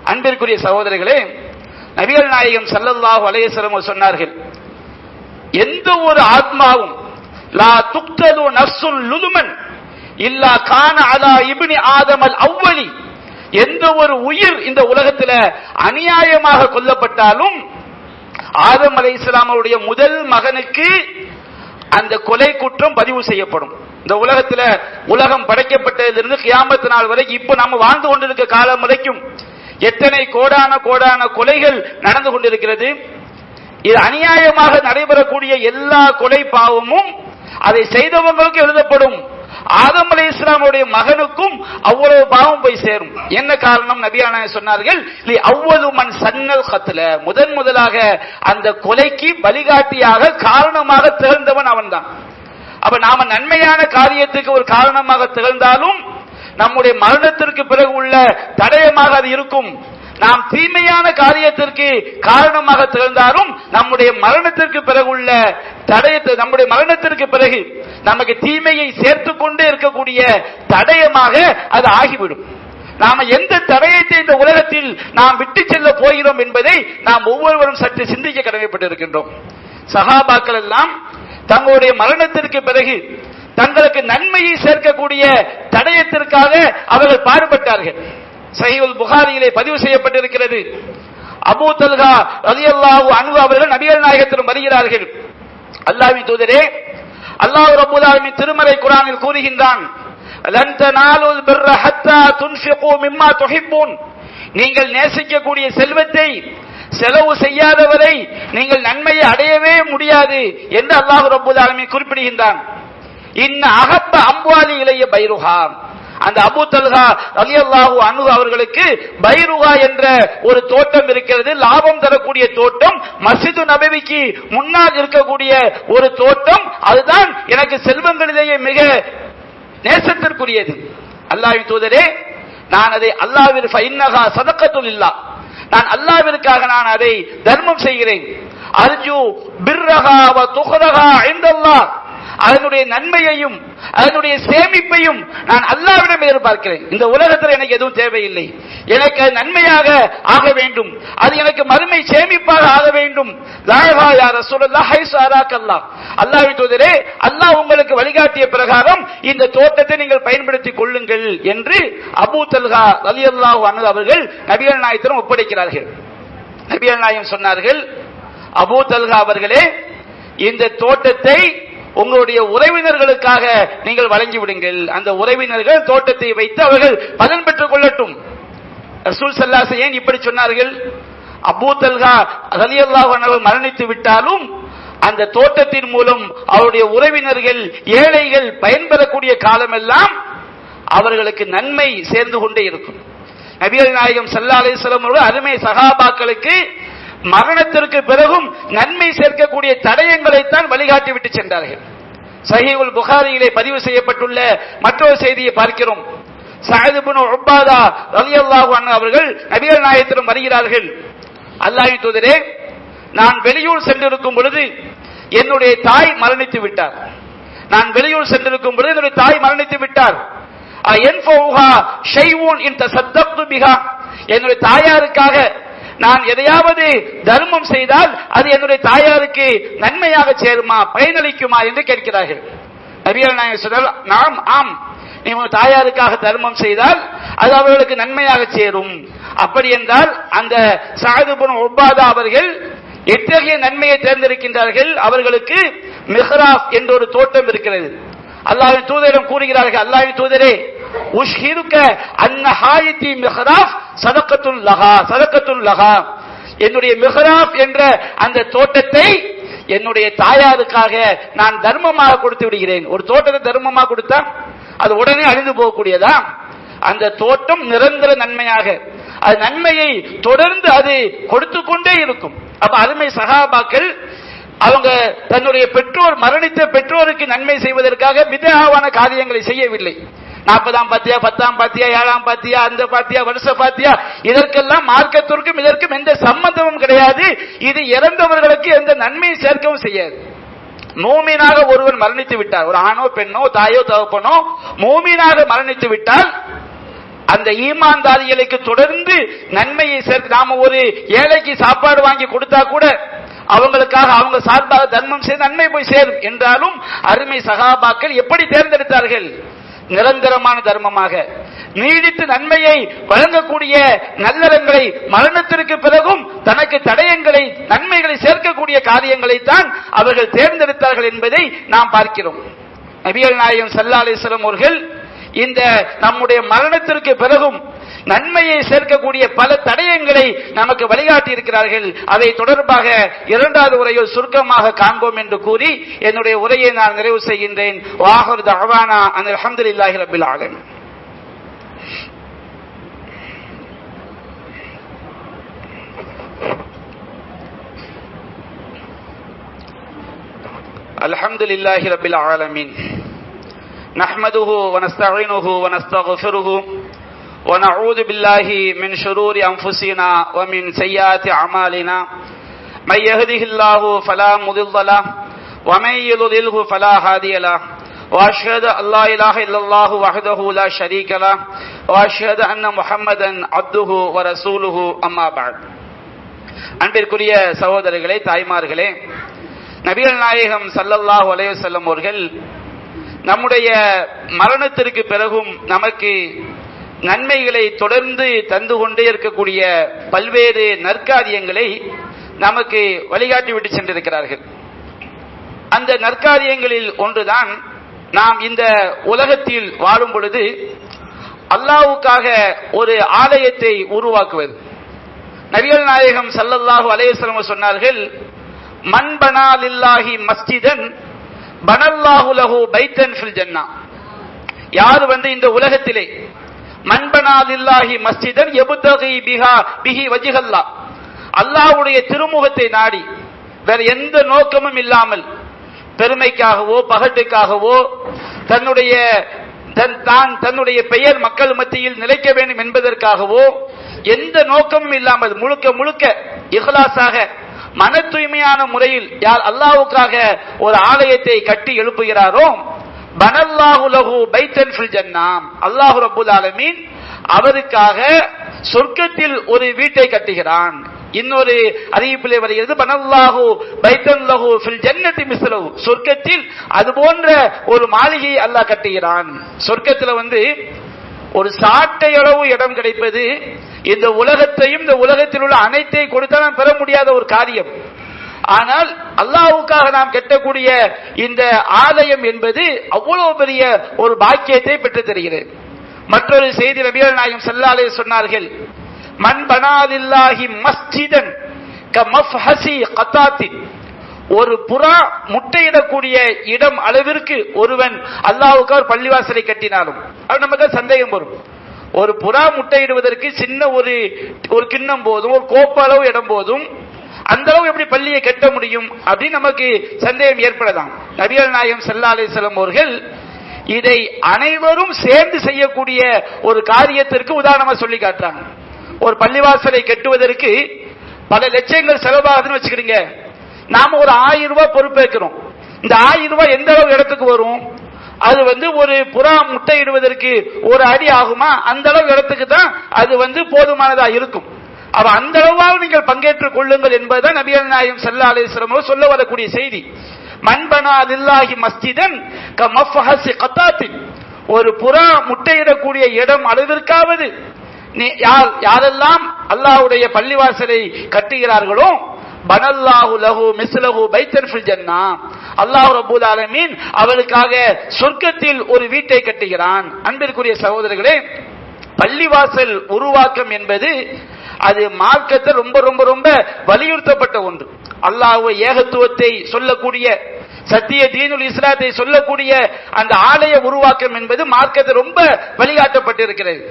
அன்பிற்குரிய சகோதரர்களே, நபிகள் நாயகம் ஸல்லல்லாஹு அலைஹி வஸல்லம் சொன்னார்கள், எந்த ஒரு ஆத்மாவும் லா துக்தலு நஃப்சுல் லுதுமன் இல்லா கான அலா இப்னி ஆதமல் அவ்வலி, எந்த ஒரு உயிர் இந்த உலகத்தில் அநியாயமாக கொல்லப்பட்டாலும் ஆதம் அலைஹிஸ்ஸலாம் அவருடைய முதல் மகனுக்கு அந்த கொலை குற்றம் பதிவு செய்யப்படும். இந்த உலகத்தில் உலகம் படைக்கப்பட்டதிலிருந்து கியாமத் நாள் வரை இப்ப நம்ம வாழ்ந்து கொண்டிருக்க காலம் வரைக்கும் எத்தனை கோடான கோடான கொலைகள் நடந்து கொண்டிருக்கிறது. இது அநியாயமாக நடைபெறக்கூடிய எல்லா கொலை பாவமும் அதை செய்தவங்களுக்கு எழுதப்படும். ஆதம் அலைஹிஸ்ஸலாமுடைய மகனுக்கும் அவ்வளவு பாவம் போய் சேரும். என்ன காரணம்? நபியான சொன்னார்கள், அவ்வளவு மன் சன்னல் கத்ல, முதன் முதலாக அந்த கொலைக்கு வழிகாட்டியாக காரணமாக திகழ்ந்தவன் அவன்தான். அப்ப நாம நன்மையான காரியத்துக்கு ஒரு காரணமாக திகழ்ந்தாலும் நம்முடைய மரணத்திற்கு பிறகு உள்ள தடயமாக அது இருக்கும். நாம் தீமையான காரியத்திற்கு காரணமாக திகழ்ந்தாலும் நம்முடைய மரணத்திற்கு பிறகு உள்ள தடயத்தை, நம்முடைய மரணத்திற்கு பிறகு நமக்கு தீமையை சேர்த்து கொண்டே இருக்கக்கூடிய தடயமாக அது ஆகிவிடும். நாம எந்த தடயத்தை இந்த உலகத்தில் நாம் விட்டு செல்ல போகிறோம் என்பதை நாம் ஒவ்வொருவரும் சற்று சிந்திக்க கடமைப்பட்டிருக்கின்றோம். சஹாபாக்கள் எல்லாம் தங்களுடைய மரணத்திற்கு பிறகு தங்களுக்கு நன்மையை சேர்க்கக்கூடிய தடயத்திற்காக அவர்கள் பாடுபட்டார்கள். சஹீஹுல் புகாரியிலே பதிவு செய்யப்பட்டிருக்கிறது. அபூ தல்ஹா ரலியல்லாஹு அன்ஹு அவர்கள் நபிகள் நாயகத்திடம் வருகிறார்கள். அல்லாஹ்வின் தூதரே, அல்லாஹ் ரப்பல் ஆலமீன் திருமறை குர்ஆனில் கூறுகின்றான், லன் தனாலுல் பிர்ர ஹத்தா துன்ஃபிகு மிம்மா துஹிப்பூன், நீங்கள் நேசிக்கக்கூடிய செல்வத்தை செலவு செய்யாதவரை நீங்கள் நன்மையை அடையவே முடியாது என்று அல்லாஹ் ரப்பல் ஆலமீன் குறிப்பிடுகின்றான். இன்ன அஹப்ப அம்வாலி இலைய பைருஹா, அந்த அபூ தல்ஹா ரலியல்லாஹு அன்ஹு அவர்களுக்கு பைருஹா என்ற ஒரு தோட்டம் இருக்கிறது, லாபம் தரக்கூடிய தோட்டம், மஸ்ஜிது நபவிக்கு முன்னால் இருக்கக்கூடிய ஒரு தோட்டம். அதுதான் எனக்கு செல்வங்களிலேயே மிக நேசத்திற்குரியது. அல்லாஹ்வின் தூதரே, நான் அதை அல்லாஹ்விற்கு ஃபஇன்னஹா ஸதகத்துலில்லாஹ், நான் அல்லாஹ்விற்காக நான் அதை தர்மம் செய்கிறேன். அர்ஜு பிர்ரஹா வ துஹரஹா இன்தல்லாஹ், அதனுடைய நன்மையையும் அதனுடைய சேமிப்பையும் நான் அல்லாஹ்விடம் எதிர்பார்க்கிறேன். இந்த உலகத்தில் எனக்கு எதுவும் தேவையில்லை, எனக்கு நன்மையாக ஆக வேண்டும், அது எனக்கு மறுமை சேமிப்பாக ஆக வேண்டும். அல்லாஹ்வின் தூதரே, அல்லாஹ் உங்களுக்கு வழிகாட்டிய பிரகாரம் இந்த தோட்டத்தை நீங்கள் பயன்படுத்திக் கொள்ளுங்கள் என்று அபூ தல்ஹா ரலியல்லாஹு அன்ஹு அவர்கள் நபிகள் நாயகத்திடம் ஒப்படைக்கிறார்கள். நபிகள் நாயகம் சொன்னார்கள், அபூ தல்ஹா அவர்களே, இந்த தோட்டத்தை உங்களுடைய உறவினர்களுக்காக நீங்கள் வழங்கி விடுங்கள். அந்த உறவினர்கள் தோட்டத்தை வைத்து அவர்கள் பலன் பெற்றுக் கொள்ளட்டும். ரசூல் ஸல்லல்லாஹு அலைஹி வஸல்லம் ஏன் இப்படி சொன்னார்கள்? அபூ தல்ஹா ரலியல்லாஹு அன்ஹு மரணித்து விட்டாலும் அந்த தோட்டத்தின் மூலம் அவருடைய உறவினர்கள், ஏழைகள் பயன்பெறக்கூடிய காலமெல்லாம் அவர்களுக்கு நன்மை சேர்ந்து கொண்டே இருக்கும். நபிகள் நாயகம் ஸல்லல்லாஹு அலைஹி வஸல்லம் அருமை சஹாபாக்களுக்கு மரணத்திற்கு பிறகும் நன்மை சேர்க்கக்கூடிய தடயங்களைத்தான் வழிகாட்டி விட்டு சென்றார்கள். சஹீஹுல் புகாரியிலே பதிவு செய்யப்பட்டுள்ள மற்றொரு செய்தியை பார்க்கிறோம். சஅத் இப்னு உபாதா ரலியல்லாஹு அன்ஹு அவர்கள் நபிகள் நாயகத்திடம் வருகிறார்கள். அல்லாஹ்வின் தூதரே, நான் வெளியூர் சென்றிருக்கும் பொழுது என்னுடைய தாய் மரணித்து விட்டார். நான் வெளியூர் சென்றிருக்கும் பொழுது என்னுடைய தாய் மரணித்து விட்டார். என்னுடைய தாயாருக்காக நான் எதையாவது தர்மம் செய்தால் அது என்னுடைய தாயாருக்கு நன்மையாக சேருமா, பயனளிக்குமா என்று கேட்கிறார்கள். நபிகள் நாயகம் சொன்னார்கள், நாம் ஆம், நீ தாயாருக்காக தர்மம் செய்தால் அது அவர்களுக்கு நன்மையாக சேரும். அப்படி என்றால் அந்த சஅத் இப்னு உபாதா அவர்கள் எத்தகைய நன்மையை தேர்ந்தெடுக்கின்றார்கள்? அவர்களுக்கு மிஹ்ராப் என்ற ஒரு தோட்டம் இருக்கிறது. அல்லாஹ்வின் தூதரிடம் கூறுகிறார்கள், அல்லாஹ்வின் தூதரே, உஷ்ஹிருக அன்ன ஹாயிதி மிஹ்ராப் சதகத்துல் லஹா, சதகத்துல் லஹா, என்னுடைய மிஹ்ராப் என்ற அந்த தோட்டத்தை என்னுடைய தாயாருக்காக நான் தர்மமாக கொடுத்து விடுகிறேன். ஒரு தோட்டத்தை தர்மமாக கொடுத்தா அது உடனே அழிந்து போகக்கூடியதா? அந்த தோட்டம் நிரந்தர நன்மையாக, அது நன்மையை தொடர்ந்து அது கொடுத்து கொண்டே இருக்கும். அப்ப அருமை சஹாபாக்கள் அவங்க தன்னுடைய பெற்றோர் மரணித்த பெற்றோருக்கு நன்மை செய்வதற்காக பித்ஆவான காரியங்களை செய்யவில்லை. 40ஆம் பாத்தியா, 10ஆம் பாத்தியா, 7ஆம் பாத்தியா, அந்த பாத்தியா, வருஷ பாத்தியா, இதற்கெல்லாம் மார்க்கத்திற்கும் இதற்கும் எந்த சம்பந்தமும் கிடையாது. இது இறந்தவர்களுக்கு எந்த நன்மையை சேர்க்கவும் செய்யாது. மூமினாக ஒருவன் மரணித்து விட்டார், ஒரு ஆணோ பெண்ணோ தாயோ தகப்பனோ மூமினாக மரணித்து விட்டால் அந்த ஈமான்தாரிகளுக்கு தொடர்ந்து நன்மையை சேர்த்து, நாம ஒரு ஏழைக்கு சாப்பாடு வாங்கி கொடுத்தா கூட அவங்களுக்காக அவங்க சார்பாக தர்மம் செய்து நன்மை போய் சேரும். என்றாலும் அருமை சகாபாக்கள் எப்படி தேர்ந்தெடுத்தார்கள்? நிரந்தரமான தர்மமாக நீடித்து நன்மையை வழங்கக்கூடிய நல்லறங்களை, மரணத்திற்கு பிறகும் தனக்கு தடயங்களை நன்மைகளை சேர்க்கக்கூடிய காரியங்களைத்தான் அவர்கள் தேர்ந்தெடுத்தார்கள் என்பதை நாம் பார்க்கிறோம். நபிகள் நாயகம் ஸல்லல்லாஹு அலைஹி வஸல்லம் அவர்கள் இந்த நம்முடைய மரணத்திற்கு பிறகும் நன்மையை சேர்க்கக்கூடிய பல தடயங்களை நமக்கு வழிகாட்டி இருக்கிறார்கள். அதை தொடர்பாக இரண்டாவது உரையில் சுருக்கமாக காண்போம் என்று கூறி என்னுடைய உரையை நான் நிறைவு செய்கின்றேன். வாஹிரு தஅவானா அனில் ஹம்துலில்லாஹி ரப்பில் ஆலமீன். அல்ஹம்துலில்லாஹி ரப்பில் ஆலமீன். நஹ்மதுஹு வ நஸ்தஈனுஹு வ நஸ்தக்ஃபிருஹு ونعوذ بالله من شرور أنفسنا ومن سيئات أعمالنا من يهده الله فلا مضل له ومن يضلله فلا هادي له وأشهد أن لا إله إلا الله وحده لا شريك له وأشهد أن محمدا عبده ورسوله أما بعد. அன்பிற்குரிய சகோதரர்களே, தாய்மார்களே, நபிகள் நாயகம் ஸல்லல்லாஹு அலைஹி வஸல்லம் அவர்கள் நம்முடைய மரணத்திற்கு பிறகும் நமக்கு நன்மைகளை தொடர்ந்து தந்து கொண்டே இருக்கக்கூடிய பல்வேறு நற்காரியங்களை நமக்கு வழிகாட்டி விட்டு சென்றிருக்கிறார்கள். அந்த நற்காரியங்களில் ஒன்றுதான் நாம் இந்த உலகத்தில் வாழும் பொழுது அல்லாஹ்வுக்காக ஒரு ஆலயத்தை உருவாக்குவது. நபிகள் நாயகம் ஸல்லல்லாஹு அலைஹி வஸல்லம் சொன்னார்கள், மன் பனா லில்லாஹி மஸ்ஜிதன் பனல்லாஹு லஹு பைத்தன் ஃபில் ஜன்னah. யார் இந்த உலகத்திலே மன்பனா லில்லாஹி மஸ்ஜிதன் யப்தகி பிஹி வஜ்ஹல்லாஹ், அல்லாஹ்வுடைய திருமுகத்தை நாடி வேற எந்த நோக்கமும் இல்லாமல், பெருமைக்காகவோ பகட்டுக்காகவோ தன்னுடைய பெயர் மக்கள் மத்தியில் நிலைக்க வேண்டும் என்பதற்காகவோ எந்த நோக்கமும் இல்லாமல் முழுக்க முழுக்க இஹ்லாஸாக மன தூய்மையான முறையில் யார் அல்லாஹ்வுக்காக ஒரு ஆலயத்தை கட்டி எழுப்புகிறாரோ, பனல்லாஹு லஹு பைத்தன் ஃபில் ஜன்னah, அல்லாஹ் ரப்பல் ஆலமீன் அவருக்காக சொர்க்கத்தில் ஒரு வீட்டை கட்டுகிறான். இன்னொரு அறிவிப்பிலே வருகிறது, பனல்லாஹு பைத்தன் லஹு ஃபில் ஜன்னதி மிஸ்லஹு, சொர்க்கத்தில் அது போன்ற ஒரு மாளிகையை அல்லாஹ் கட்டுகிறான். சொர்க்கத்தில் ஒரு சாட்டை அளவு இடம் கிடைப்பது இந்த உலகத்தையும் இந்த உலகத்தில் உள்ள அனைத்தை கொடுத்தாலும் பெற முடியாத ஒரு காரியம். ஆனால் அல்லாஹ்வுக்காக நாம் கட்டக்கூடிய இந்த ஆலயம் என்பது அவ்வளவு பெரிய ஒரு பாக்கியத்தை பெற்று தருகிறது. மற்றொரு செய்தி நபிகள் நாயகம் ஸல்லல்லாஹு அலைஹி சொன்னார்கள், மன் பனா லில்லாஹி மஸ்ஜிதன் கமஃஹஸி கதாத்தின், ஒரு புறா முட்டையிடக்கூடிய இடம் அளவிற்கு ஒருவன் அல்லாஹ்வுக்கு ஒரு பள்ளிவாசலை கட்டினாலும் அது நமக்கு சந்தேகம் வரும். ஒரு புறா முட்டையிடுவதற்கு சின்ன ஒரு கிண்ணம் போதும், ஒரு கோப்ப அளவு இடம் போதும். அந்த அளவு எப்படி பள்ளியை கட்ட முடியும் அப்படின்னு நமக்கு சந்தேகம் ஏற்படலாம். நபிகள் நாயகம் ஸல்லல்லாஹு அலைஹி வஸல்லம் அவர்கள் இதை அனைவரும் சேர்ந்து செய்யக்கூடிய ஒரு காரியத்திற்கு உதாரணமா சொல்லி காட்டுறாங்க. ஒரு பள்ளிவாசலை கட்டுவதற்கு பல லட்சங்கள் செலவாகுதுன்னு வச்சுக்கிறீங்க. நாம ஒரு 1000 ரூபாய் பொறுப்பேற்கிறோம். இந்த 1000 ரூபாய் எந்த அளவு இடத்துக்கு வரும்? அது ஒரு புறா முட்டை இடுவதற்கு ஒரு அடி ஆகுமா? அந்த அளவு இடத்துக்கு தான் அது போதுமானதா இருக்கும். அவ அந்த அளவாக நீங்கள் பங்கேற்றுக் கொள்ளுங்கள் என்பதுதான் நபிகள் நாயகம் ஸல்லல்லாஹு அலைஹி வஸல்லம் சொல்ல வரக்கூடிய செய்தி. மன்பனா லில்லாஹி மஸ்ஜிதன் கமஃபஹஸி கதாத்தின், ஒரு புறா முட்டையிடக்கூடிய இடம் அளவிற்காவது யாரெல்லாம் அல்லாஹ்வுடைய பள்ளிவாசலை கட்டுகிறார்களோ பனல்லாஹு லஹு மிஸ்லஹு பைத்தன் ஃபில் ஜன்னah, அல்லாஹ் ரப்பல் ஆலமீன் அவளுக்காக சொர்க்கத்தில் ஒரு வீட்டை கட்டுகிறான். அன்பிற்குரிய சகோதரர்களே, பள்ளிவாசல் உருவாக்கம் என்பது அது மார்க்கத்தை ரொம்ப ரொம்ப ரொம்ப வலியுறுத்தப்பட்ட ஒன்று. அல்லாஹ் ஏகத்துவத்தை சொல்லக்கூடிய, சத்திய தீனுல் இஸ்லாத்தை சொல்லக்கூடிய அந்த ஆலய உருவாக்கம் என்பது மார்க்கத்தை ரொம்ப வழிகாட்டப்பட்டிருக்கிறது.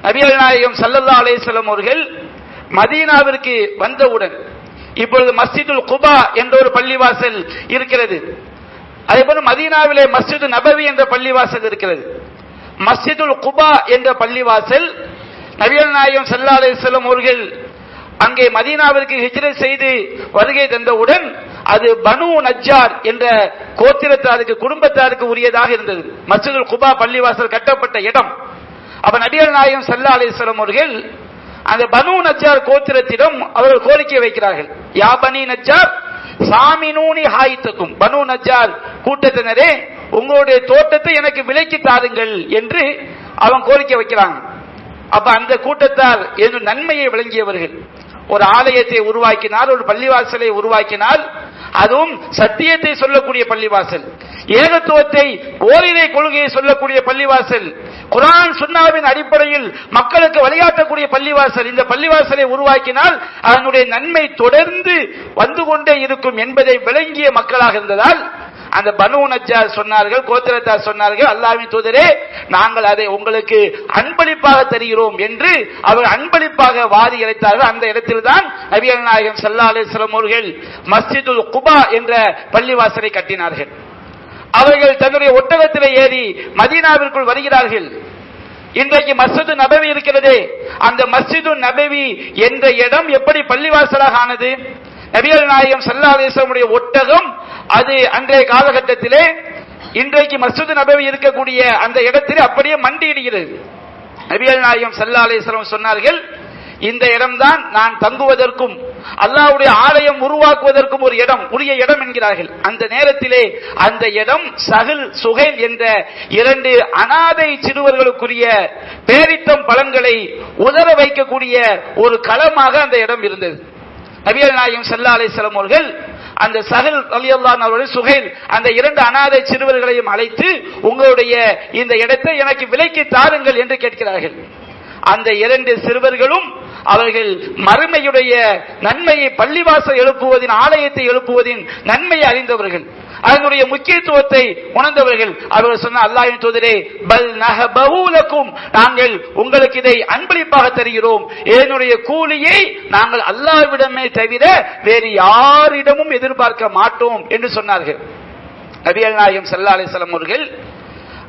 நபிகள் நாயகம் ஸல்லல்லாஹு அலைஹி வஸல்லம் அவர்கள் மதீனாவிற்கு வந்தவுடன் இப்பொழுது மஸ்ஜிதுல் குபா என்ற ஒரு பள்ளிவாசல் இருக்கிறது. அதேபோல மதீனாவிலே மஸ்ஜிது நபவி என்ற பள்ளிவாசல் இருக்கிறது. மஸ்ஜிதுல் குபா என்ற பள்ளிவாசல் நபிகள் நாயகம் ஸல்லல்லாஹு அலைஹி வஸல்லம் அவர்கள் அங்கே மதீனாவிற்கு ஹிஜ்ரத் செய்து வருகை தந்தவுடன் அது பனு நஜ்ஜார் என்ற கோத்திரத்தாருக்கு, குடும்பத்தாருக்கு உரியதாக இருந்தது. மஸ்ஜிதுல் குபா பள்ளிவாசல் கட்டப்பட்ட இடம். அப்ப நபிகள் நாயகம் ஸல்லல்லாஹு அலைஹி வஸல்லம் அவர்கள் அந்த பனு நஜ்ஜார் கோத்திரத்திடம் அவர்கள் கோரிக்கை வைக்கிறார்கள். யா பனி நஜ்ஜார் சாமினூனி ஹாயித்தக்கும், பனு நஜ்ஜார் கூட்டத்தினரே உங்களுடைய தோட்டத்தை எனக்கு விலைக்கு தாருங்கள் என்று அவன் கோரிக்கை வைக்கிறாங்க. அப்ப அந்த கூட்டத்தார் என்று நன்மையை விளங்கியவர்கள். ஒரு ஆலயத்தை உருவாக்கினால், ஒரு பள்ளிவாசலை உருவாக்கினால், அதுவும் சத்தியத்தை சொல்லக்கூடிய பள்ளிவாசல், ஏகத்துவத்தை ஓரிரை கொள்கையை சொல்லக்கூடிய பள்ளிவாசல், குர்ஆன் சுன்னாவின் அடிப்படையில் மக்களுக்கு வழிகாட்டக்கூடிய பள்ளிவாசல், இந்த பள்ளிவாசலை உருவாக்கினால் அதனுடைய நன்மை தொடர்ந்து வந்து கொண்டே இருக்கும் என்பதை விளங்கிய மக்களாக இருந்ததால் அந்த பனு நஜ்ஜார் சொன்னார்கள், கோத்திரத்தார் சொன்னார்கள், அல்லாஹ்வின் தூதரே நாங்கள் அதை உங்களுக்கு அன்பளிப்பாக தருகிறோம் என்று அவர் அன்பளிப்பாக வாரி இறைத்தார்கள். அந்த இடத்தில்தான் நபிகள் நாயகம் ஸல்லல்லாஹு அலைஹி வஸல்லம் அவர்கள் மஸ்ஜிதுல் குபா என்ற பள்ளிவாசலை கட்டினார்கள். அவர்கள் தன்னுடைய ஒட்டகத்திலே ஏறி மதீனாவிற்குள் வருகிறார்கள். இன்றைக்கு மஸ்ஜிது நபவி இருக்கிறதே, அந்த மஸ்ஜிது நபவி என்ற இடம் எப்படி பள்ளிவாசலாக ஆனது? நபிகள் நாயகம் ஸல்லல்லாஹு அலைஹி வஸல்லம் ஒட்டகம் அது அன்றைய காலகட்டத்திலே இன்றைக்கு மஸ்ஜிது நபவி இருக்கக்கூடிய அந்த இடத்திலே அப்படியே மண்டியிடுகிறது. நபிகள் நாயகம் ஸல்லல்லாஹு அலைஹி வஸல்லம் சொன்னார்கள், இந்த இடம்தான் நான் தங்குவதற்கும் அல்லாஹ்வுடைய ஆலயம் உருவாக்குவதற்கும் ஒரு இடம், உரிய இடம் என்கிறார்கள். அந்த நேரத்திலே அந்த இடம் சஹில் சுஹைல் என்ற 2 அனாதை சிறுவர்களுக்குரிய பேரித்தம் பழங்களை உதற வைக்கக்கூடிய ஒரு களமாக அந்த இடம் இருந்தது. நபிகள் நாயகம் ஸல்லல்லாஹு அலைஹி வஸல்லம் அவர்கள் அந்த சஹில் ரலியல்லாஹு அன்ஹு அவர்கள் சுஹைல் அந்த 2 அனாதை சிறுவர்களையும் அழைத்து உங்களுடைய இந்த இடத்தை எனக்கு விலைக்கு தாருங்கள் என்று கேட்கிறார்கள். அந்த 2 சிறுவர்களும் அவர்கள் மறுமையுடைய நன்மையை, பள்ளிவாசல் எழுப்புவதின், ஆலயத்தை எழுப்புவதின் நன்மையை அறிந்தவர்கள், அதனுடைய முக்கியத்துவத்தை உணர்ந்தவர்கள். அவர்கள் சொன்ன அல்லாஹ்வின் தூதரே பல் நஹபூலக்கும், நாங்கள் உங்களுக்கு இதை அன்பளிப்பாக தருகிறோம், என்னுடைய கூலியை நாங்கள் அல்லாஹ்விடமே தவிர வேறு யாரிடமும் எதிர்பார்க்க மாட்டோம் என்று சொன்னார்கள். நபிகள் நாயகம் ஸல்லல்லாஹு அலைஹி வஸல்லம் அவர்கள்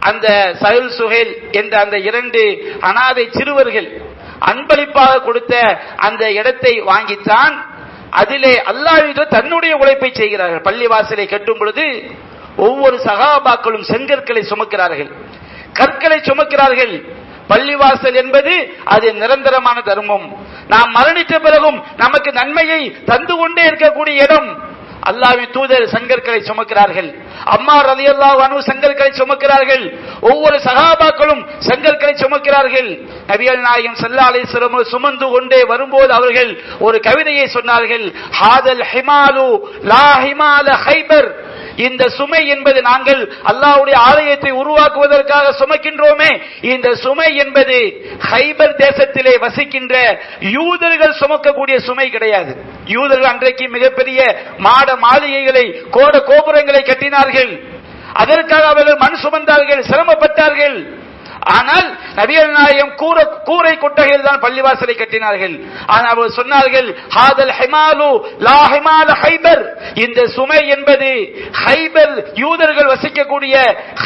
அந்த சஹில் சுஹைல் என்ற அந்த 2 அனாதை சிறுவர்கள் அன்பளிப்பாக கொடுத்த அந்த இடத்தை வாங்கித்தான் அதிலே அல்லாஹ்விடம் தன்னுடைய உழைப்பை செய்கிறார்கள். பள்ளிவாசலை கட்டும் பொழுது ஒவ்வொரு சஹாபாக்களும் செங்கற்களை சுமக்கிறார்கள், கற்களை சுமக்கிறார்கள். பள்ளிவாசல் என்பது அது நிரந்தரமான தர்மம். நாம் மரணித்த பிறகும் நமக்கு நன்மையை தந்து கொண்டே இருக்கக்கூடிய இடம். அல்லாஹ்வின் தூதர் சங்கற்களை சுமக்கிறார்கள், அம்மார் ரலியல்லாஹு அன்ஹு சங்கற்களை சுமக்கிறார்கள், ஒவ்வொரு சஹாபாக்களும் சங்கற்களை சுமக்கிறார்கள். நபிகள் நாயகம் ஸல்லல்லாஹு அலைஹி வஸல்லம் சுமந்து கொண்டே வரும்போது அவர்கள் ஒரு கவிதையை சொன்னார்கள், ஹாதல் ஹிமாலு லா ஹிமால ஹைபர், இந்த சுமை என்பது நாங்கள் அல்லாஹ்வுடைய ஆலயத்தை உருவாக்குவதற்காக சுமக்கின்றோமே, இந்த சுமை என்பது ஹைபர் தேசத்திலே வசிக்கின்ற யூதர்கள் சுமக்கக்கூடிய சுமை கிடையாது. யூதர்கள் அன்றைக்கு மிகப்பெரிய மாட மாளிகைகளை, கோட கோபுரங்களை கட்டினார்கள், அதற்காக அவர்கள் மண் சுமந்தார்கள், சிரமப்பட்டார்கள். ஆனால் நபிகள் நாயகம் கூரை கொட்டகையில் தான் பள்ளிவாசலை கட்டினார்கள். ஆனால் அவர் சொன்னார்கள், ஹாதல் ஹிமாலு லா ஹிமால ஹைபர், இந்த சுமை என்பது ஹைபர் யூதர்கள் வசிக்கக்கூடிய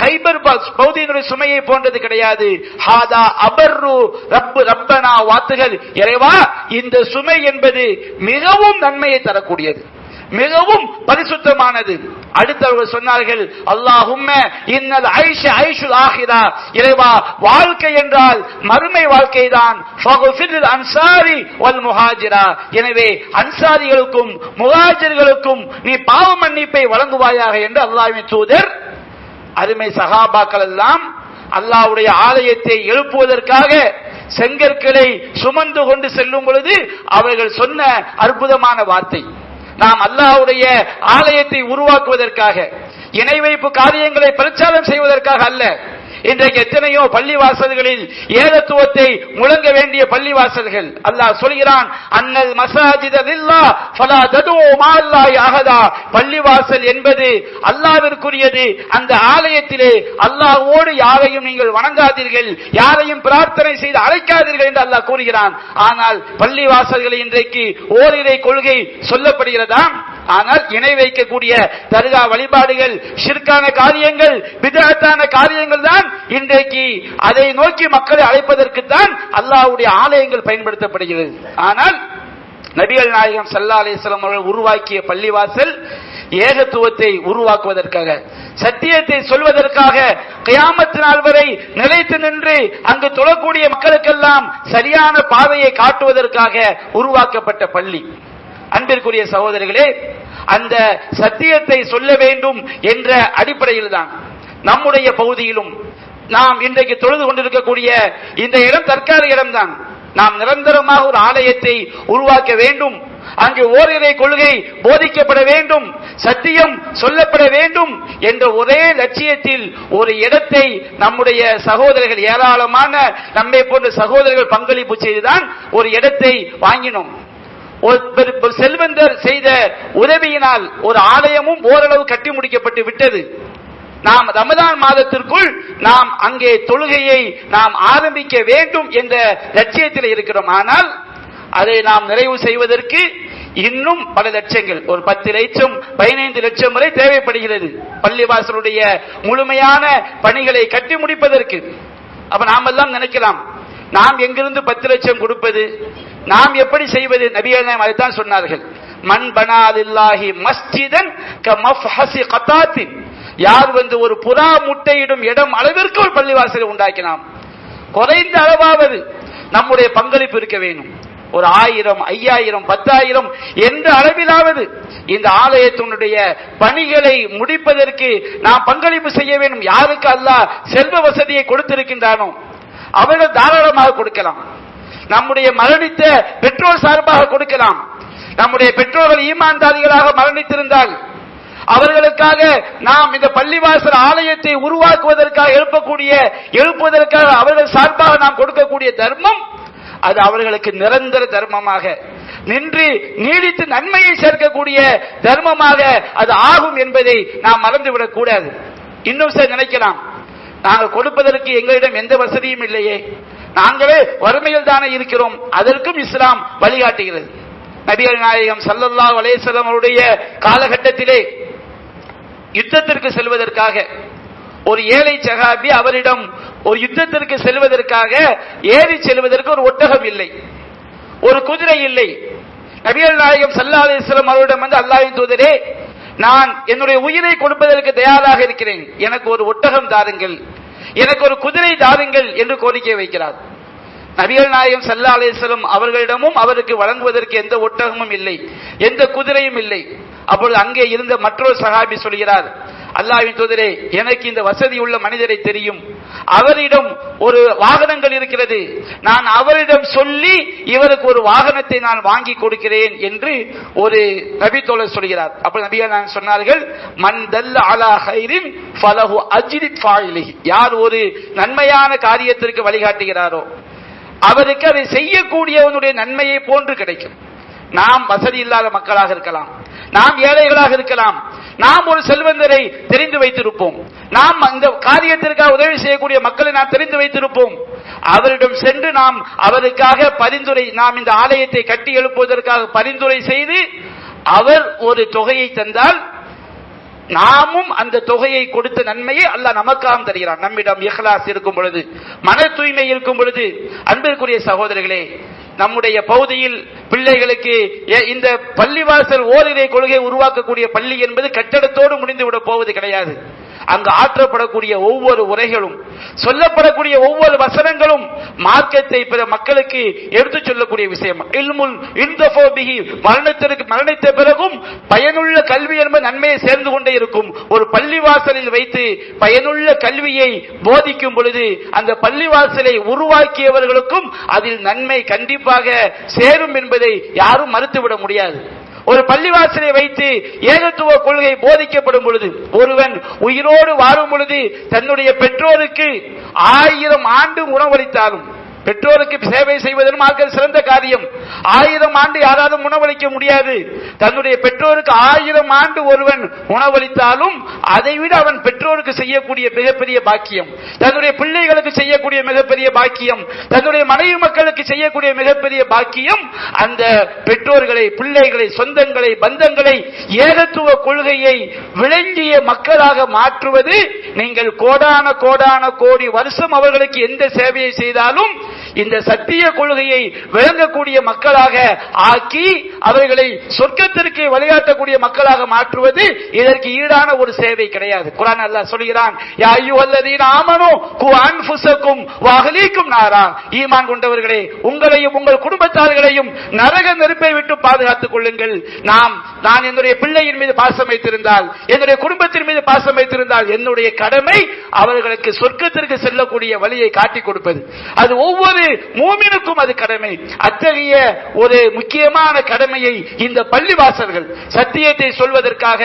ஹைபர் பகுதியினுடைய சுமையை போன்றது கிடையாது. ஹாதா அபர்ரு ரப்பனா வாத்துகள், இறைவா இந்த சுமை என்பது மிகவும் நன்மையை தரக்கூடியது, மிகவும் பரிசுத்தமானது. அடுத்தவர்கள் சொன்னார்கள், அல்லாஹும்ம இன்னல் ஐஷ ஐஷுல் ஆஹிரா, இறைவா வாழ்க்கை என்றால் மறுமை வாழ்க்கை தான். ஃபக்ஃபிர் அன்சாரி வல் முஹாஜிரா, எனவே அன்சாரிகளுக்கும் முஹாஜிர்களுக்கும் நீ பாவ மன்னிப்பை வழங்குவாயாக என்று அல்லாஹ்வின் தூதர் அருமை சஹாபாக்கள் எல்லாம் அல்லாஹ்வுடைய ஆலயத்தை எழுப்புவதற்காக செங்கற்களை சுமந்து கொண்டு செல்லும் பொழுது அவர்கள் சொன்ன அற்புதமான வார்த்தை, நாம் அல்லாஹ்வுடைய ஆலயத்தை உருவாக்குவதற்காக, இணை வைப்பு காரியங்களை பிரச்சாரம் செய்வதற்காக அல்ல. இன்றைக்கு எத்தனையோ பள்ளிவாசல்களில் ஏகத்துவத்தை முழங்க வேண்டிய பள்ளிவாசல்கள். அல்லாஹ் சொல்கிறான், அன்னல் மசாஜித லில்லாஹ் ஃபலா தது மஅல்லாஹி அஹதா, பள்ளிவாசல் என்பது அல்லாஹ்விற்குரியது, அந்த ஆலயத்திலே அல்லாஹ்வோடு யாரையும் நீங்கள் வணங்காதீர்கள், யாரையும் பிரார்த்தனை செய்து அழைக்காதீர்கள் என்று அல்லாஹ் கூறுகிறான். ஆனால் பள்ளிவாசல்களை இன்றைக்கு ஓரிரை கொள்கை சொல்லப்படுகிறதா? ஆனால் இணை வைக்கக்கூடிய தர்கா வழிபாடுகள், ஷிர்கான காரியங்கள், பித்அத்தான காரியங்கள் தான் இன்றைக்கு அதை நோக்கி மக்களை அழைப்பதற்குத்தான் அல்லாஹ்வுடைய ஆலயங்கள் பயன்படுத்தப்படுகிறது. ஆனால் நபிகள் நாயகம் ஸல்லல்லாஹு அலைஹி வஸல்லம் அவர்கள் உருவாக்கிய பள்ளிவாசல் ஏகத்துவத்தை உருவாக்குவதற்காக, சத்தியத்தை சொல்வதற்காக, கியாமத் நாள் வரை நிலைத்து நின்று அங்கு தொழக்கூடிய மக்களுக்கெல்லாம் சரியான பாதையை காட்டுவதற்காக உருவாக்கப்பட்ட பள்ளி. அன்பிற்குரிய சகோதரர்களே, அந்த சத்தியத்தை சொல்ல வேண்டும் என்ற அடிப்படையில் தான் நம்முடைய பகுதியிலும் நாம் இன்றைக்கு தொழுது கொண்டிருக்கக்கூடிய இந்த இடம் தற்கால இடம்தான். நாம் நிரந்தரமாக ஒரு ஆலயத்தை உருவாக்க வேண்டும், அங்கு ஓரிரை கொள்கை போதிக்கப்பட வேண்டும், சத்தியம் சொல்லப்பட வேண்டும் என்ற ஒரே லட்சியத்தில் ஒரு இடத்தை நம்முடைய சகோதரர்கள், ஏராளமான நம்மை போன்ற சகோதரர்கள் பங்களிப்பு செய்துதான் ஒரு இடத்தை வாங்கினோம். ஒரு செல்வந்தர் செய்த உதவியினால் ஒரு ஆலயமும் ஓரளவு கட்டி முடிக்கப்பட்டு விட்டது. நாம் ரமதான் மாதத்திற்குள் நாம் அங்கே தொழுகையை நாம் ஆரம்பிக்க வேண்டும் என்ற லட்சியத்தில் இருக்கிறோம். ஆனால் அதை நாம் நிறைவு செய்வதற்கு இன்னும் பல லட்சங்கள், ஒரு 10 லட்சம் 15 லட்சம் வரை தேவைப்படுகிறது பள்ளிவாசலுடைய முழுமையான பணிகளை கட்டி முடிப்பதற்கு. அப்ப நாம் எல்லாம் நினைக்கலாம், நாம் எங்கிருந்து 10 லட்சம் கொடுப்பது, நாம் எப்படி செய்வது? நபிகள் நாயகம் அதைத்தான் சொன்னார்கள், மன் பனா லில்லாஹி மஸ்ஜிதன் கமஃஹஸி கதாத்தின், யார் வந்து ஒரு புறா முட்டையிடும் இடம் அளவிற்கு ஒரு பள்ளிவாசலை உண்டாக்கினாம், குறைந்த அளவாவது நம்முடைய பங்களிப்பு இருக்க வேண்டும். ஒரு 1000, 5000, 10,000 என்ற அளவிலாவது இந்த ஆலயத்தினுடைய பணிகளை முடிப்பதற்கு நாம் பங்களிப்பு செய்ய வேண்டும். யாருக்கு அல்லாஹ் செல்வ வசதியை கொடுத்திருக்கின்றானோ அவர்கள் தாராளமாக கொடுக்கலாம். நம்முடைய மரணித்த பெற்றோர் சார்பாக கொடுக்கலாம். நம்முடைய பெற்றோர்கள் ஈமான்தாரிகளாக மரணித்திருந்தால் அவர்களுக்காக நாம் இந்த பள்ளிவாசல் ஆலயத்தை உருவாக்குவதற்காக எழுப்புவதற்காக அவர்கள் சார்பாக நாம் கொடுக்கக்கூடிய தர்மம், அது அவர்களுக்கு நிரந்தர தர்மமாக நின்று நீடித்து நன்மையை சேர்க்கக்கூடிய தர்மமாக அது ஆகும் என்பதை நாம் மறந்துவிடக் கூடாது. இன்னும் சில நினைக்கலாம், நாங்கள் கொடுப்பதற்கு எங்களிடம் எந்த வசதியும் இல்லையே, நாங்களே வறுமையில் தானே இருக்கிறோம். அதற்கும் இஸ்லாம் வழிகாட்டுகிறது. நபிகள் நாயகம் ஸல்லல்லாஹு அலைஹி வஸல்லம் அவருடைய காலகட்டத்திலே யுத்தத்திற்கு செல்வதற்காக ஒரு ஏழை சஹாபி, அவரிடம் ஒரு யுத்தத்திற்கு செல்வதற்காக ஏறி செல்வதற்கு ஒரு ஒட்டகம் இல்லை, ஒரு குதிரை இல்லை. நபிகள் நாயகம் ஸல்லல்லாஹு அலைஹி வஸல்லம் அவரிடம் வந்து, அல்லாஹ்வின் தூதரே, நான் என்னுடைய உயிரை கொடுப்பதற்கு தயாராக இருக்கிறேன், எனக்கு ஒரு ஒட்டகம் தாருங்கள், எனக்கு ஒரு குதிரை தாருங்கள் என்று கோரிக்கை வைக்கிறார். நபிகள் நாயகம் ஸல்லல்லாஹு அலைஹி வஸல்லம் அவர்களிடமும் அவருக்கு வழங்குவதற்கு எந்த ஒட்டகமும் இல்லை, எந்த குதிரையும் இல்லை. அப்பொழுது அங்கே இருந்த மற்றொரு சஹாபி சொல்கிறார், அல்லாஹ்வின் தூதரே, எனக்கு இந்த வசதி உள்ள மனிதரை தெரியும், அவரிடம் ஒரு வாகனங்கள் இருக்கிறது, நான் அவரிடம் சொல்லி இவருக்கு ஒரு வாகனத்தை நான் வாங்கி கொடுக்கிறேன் என்று ஒரு நபி தோழர் சொல்கிறார். அப்ப நபிகள் சொன்னார்கள், மன் தல்ல அலா கைரின் ஃபலஹு அஜ்ரி ஃபாயிலிஹி, யார் ஒரு நன்மையான காரியத்திற்கு வழிகாட்டுகிறாரோ அவருக்கு அதை செய்யக்கூடியவனுடைய நன்மையை போன்று கிடைக்கும். நாம் வசதி இல்லாத மக்களாக இருக்கலாம், நாம் ஏழைகளாக இருக்கலாம், நாம் ஒரு செல்வந்தரை தெரிந்து வைத்திருப்போம், நாம் இந்த காரியத்திற்காக உதவி செய்யக்கூடிய மக்களை நாம் தெரிந்து வைத்திருப்போம். அவரிடம் சென்று நாம் அவருக்காக பரிந்துரை, நாம் இந்த ஆலயத்தை கட்டி எழுப்புவதற்காக பரிந்துரை செய்து அவர் ஒரு தொகையை தந்தால் நாமும் அந்த தொகையை கொடுத்த நன்மையை அல்லாஹ் நமக்காக தருகிறான். நம்மிடம் இஹ்லாஸ் இருக்கும் பொழுது, மன தூய்மை இருக்கும் பொழுது. அன்பிற்குரிய சகோதரர்களே, நம்முடைய பகுதியில் பிள்ளைகளுக்கு இந்த பள்ளிவாசல் ஓரிரை கொள்கை உருவாக்கக்கூடிய பள்ளி என்பது கட்டடத்தோடு முடிந்துவிட போவது கிடையாது. அங்கு ஆற்றப்படக்கூடிய ஒவ்வொரு உரைகளும், சொல்லப்படக்கூடிய ஒவ்வொரு வசனங்களும் மார்க்கத்தை பிற மக்களுக்கு எடுத்துச் சொல்லக்கூடிய விஷயம். மரணித்த பிறகும் பயனுள்ள கல்வி என்பது நன்மையை சேர்ந்து கொண்டே இருக்கும். ஒரு பள்ளிவாசலில் வைத்து பயனுள்ள கல்வியை போதிக்கும் பொழுது அந்த பள்ளிவாசலை உருவாக்கியவர்களுக்கும் அதில் நன்மை கண்டிப்பாக சேரும் என்பதை யாரும் மறுத்துவிட முடியாது. ஒரு பள்ளிவாசலை வைத்து ஏகத்துவ கொள்கை போதிக்கப்படும் பொழுது, ஒருவன் உயிரோடு வாழும் பொழுது தன்னுடைய பெற்றோருக்கு 1000 ஆண்டு உணவளித்தாலும், பெற்றோருக்கு சேவை செய்வதன் மார்க்கம் சிறந்த காரியம். 1000 ஆண்டு யாராலும் உணவளிக்க முடியாது. தன்னுடைய பெற்றோருக்கு 1000 ஆண்டு ஒருவன் உணவளித்தாலும் அதைவிட அவன் பெற்றோருக்கு செய்யக்கூடிய மிகப்பெரிய பாக்கியம், தன்னுடைய பிள்ளைகளுக்கு செய்யக்கூடிய மிகப்பெரிய பாக்கியம், தன்னுடைய மனைவி மக்களுக்கு செய்யக்கூடிய மிகப்பெரிய பாக்கியம் அந்த பெற்றோர்களை, பிள்ளைகளை, சொந்தங்களை, பந்தங்களை ஏகத்துவ கொள்கையை விளங்கிய மக்களாக மாற்றுவது. நீங்கள் கோடான கோடான கோடி வருஷம் அவர்களுக்கு எந்த சேவையை செய்தாலும் இந்த சத்திய கொள்கையை விளங்கக்கூடிய மக்களாக ஆக்கி அவர்களை சொர்க்கத்திற்கு வழிகாட்டக்கூடிய மக்களாக மாற்றுவது இதற்கு ஈடான ஒரு சேவை கிடையாது. குர்ஆன் அல்லாஹ் சொல்கிறான், யா அய்யுஹல்லதீன ஆமனூ கு அன்ஃபுஸக்கும் வ அஹ்லீக்கும் நாரா, ஈமான் கொண்டவர்களே உங்களையும் உங்கள் குடும்பத்தார்களையும் நரக நெருப்பை விட்டு பாதுகாத்துக் கொள்ளுங்கள். நான் என்னுடைய பிள்ளையின் மீது பாசம் வைத்திருந்தால், என்னுடைய குடும்பத்தின் மீது பாசம் வைத்திருந்தால் என்னுடைய கடமை அவர்களுக்கு சொர்க்கத்திற்கு செல்லக்கூடிய வழியை காட்டிக் கொடுப்பது. அது ஒவ்வொரு மூமினுக்கும் அது கடமை. அத்தகைய ஒரு முக்கியமான கடமையை இந்த பள்ளிவாசல்கள் சத்தியத்தை சொல்வதற்காக,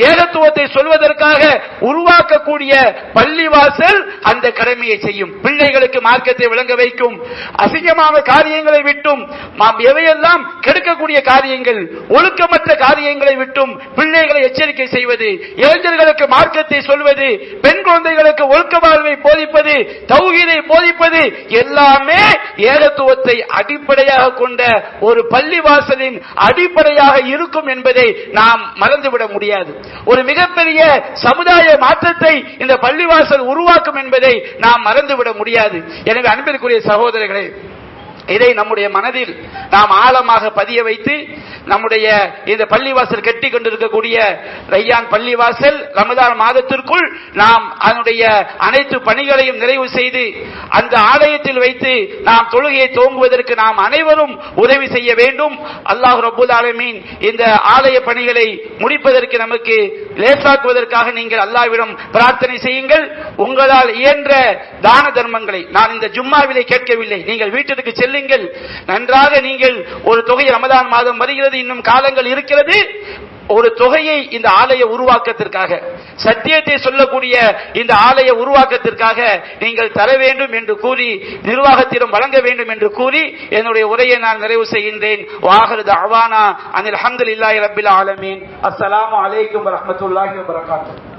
ஏகத்துவத்தை சொல்வதற்காக உருவாக்கக்கூடிய பள்ளிவாசல் அந்த கடமையை செய்யும். பிள்ளைகளுக்கு மார்க்கத்தை விளங்க வைக்கும். அசிங்கமான காரியங்களை விட்டும், எவையெல்லாம் கெடுக்கக்கூடிய காரியங்கள், ஒழுக்கமற்ற காரியங்களை விட்டும் பிள்ளைகளை எச்சரிக்கை செய்வது, இளைஞர்களுக்கு மார்க்கத்தை சொல்வது, பெண் குழந்தைகளுக்கு ஒழுக்க வாழ்வை போதிப்பது, தௌஹீதை போதிப்பது எல்லாமே ஏகத்துவத்தை அடிப்படையாக கொண்ட ஒரு பள்ளிவாசலின் அடிப்படையாக இருக்கும் என்பதை நாம் மறந்துவிட முடியாது. ஒரு மிகப்பெரிய சமுதாய மாற்றத்தை இந்த பள்ளிவாசல் உருவாக்கும் என்பதை நாம் மறந்துவிட முடியாது. எனவே அன்பிற்குரிய சகோதரர்களே, இதை நம்முடைய மனதில் நாம் ஆழமாக பதிய வைத்து நம்முடைய இந்த பள்ளிவாசல் கட்டி கொண்டிருக்கக்கூடிய ரையான் பள்ளிவாசல் ரமதான் மாதத்திற்குள் நாம் அதனுடைய அனைத்து பணிகளையும் நிறைவு செய்து அந்த ஆலயத்தில் வைத்து நாம் தொழுகையை துவங்குவதற்கு நாம் அனைவரும் உதவி செய்ய வேண்டும். அல்லாஹ் ரப்பல் ஆலமீன் இந்த ஆலய பணிகளை முடிப்பதற்கு நமக்கு லேசாக்குவதற்காக நீங்கள் அல்லாஹ்விடம் பிரார்த்தனை செய்யுங்கள். உங்களால் இயன்ற தான தர்மங்களை நான் இந்த ஜும்மாவிலே கேட்கவில்லை, நீங்கள் வீட்டிற்கு செல்லுங்கள். நன்றாக நீங்கள் ஒரு தொகை, ரமதான் மாதம் வருகிறது, இன்னும் காலங்கள் இருக்கிறது, ஒரு தொகையை இந்த ஆலய உருவாக்கத்திற்காக, சத்தியத்தை சொல்லக்கூடிய இந்த ஆலய உருவாக்கத்திற்காக நீங்கள் தர வேண்டும் என்று கூறி, நிர்வாகத்திடம் வழங்க வேண்டும் என்று கூறி என்னுடைய உரையை நான் நிறைவு செய்கின்றேன். வாஹிரு தஅவானா அனில் ஹம்துலில்லாஹி ரப்பில் ஆலமீன். அஸ்ஸலாமு அலைக்கும் வரஹ்மத்துல்லாஹி வபரகாத்துஹு.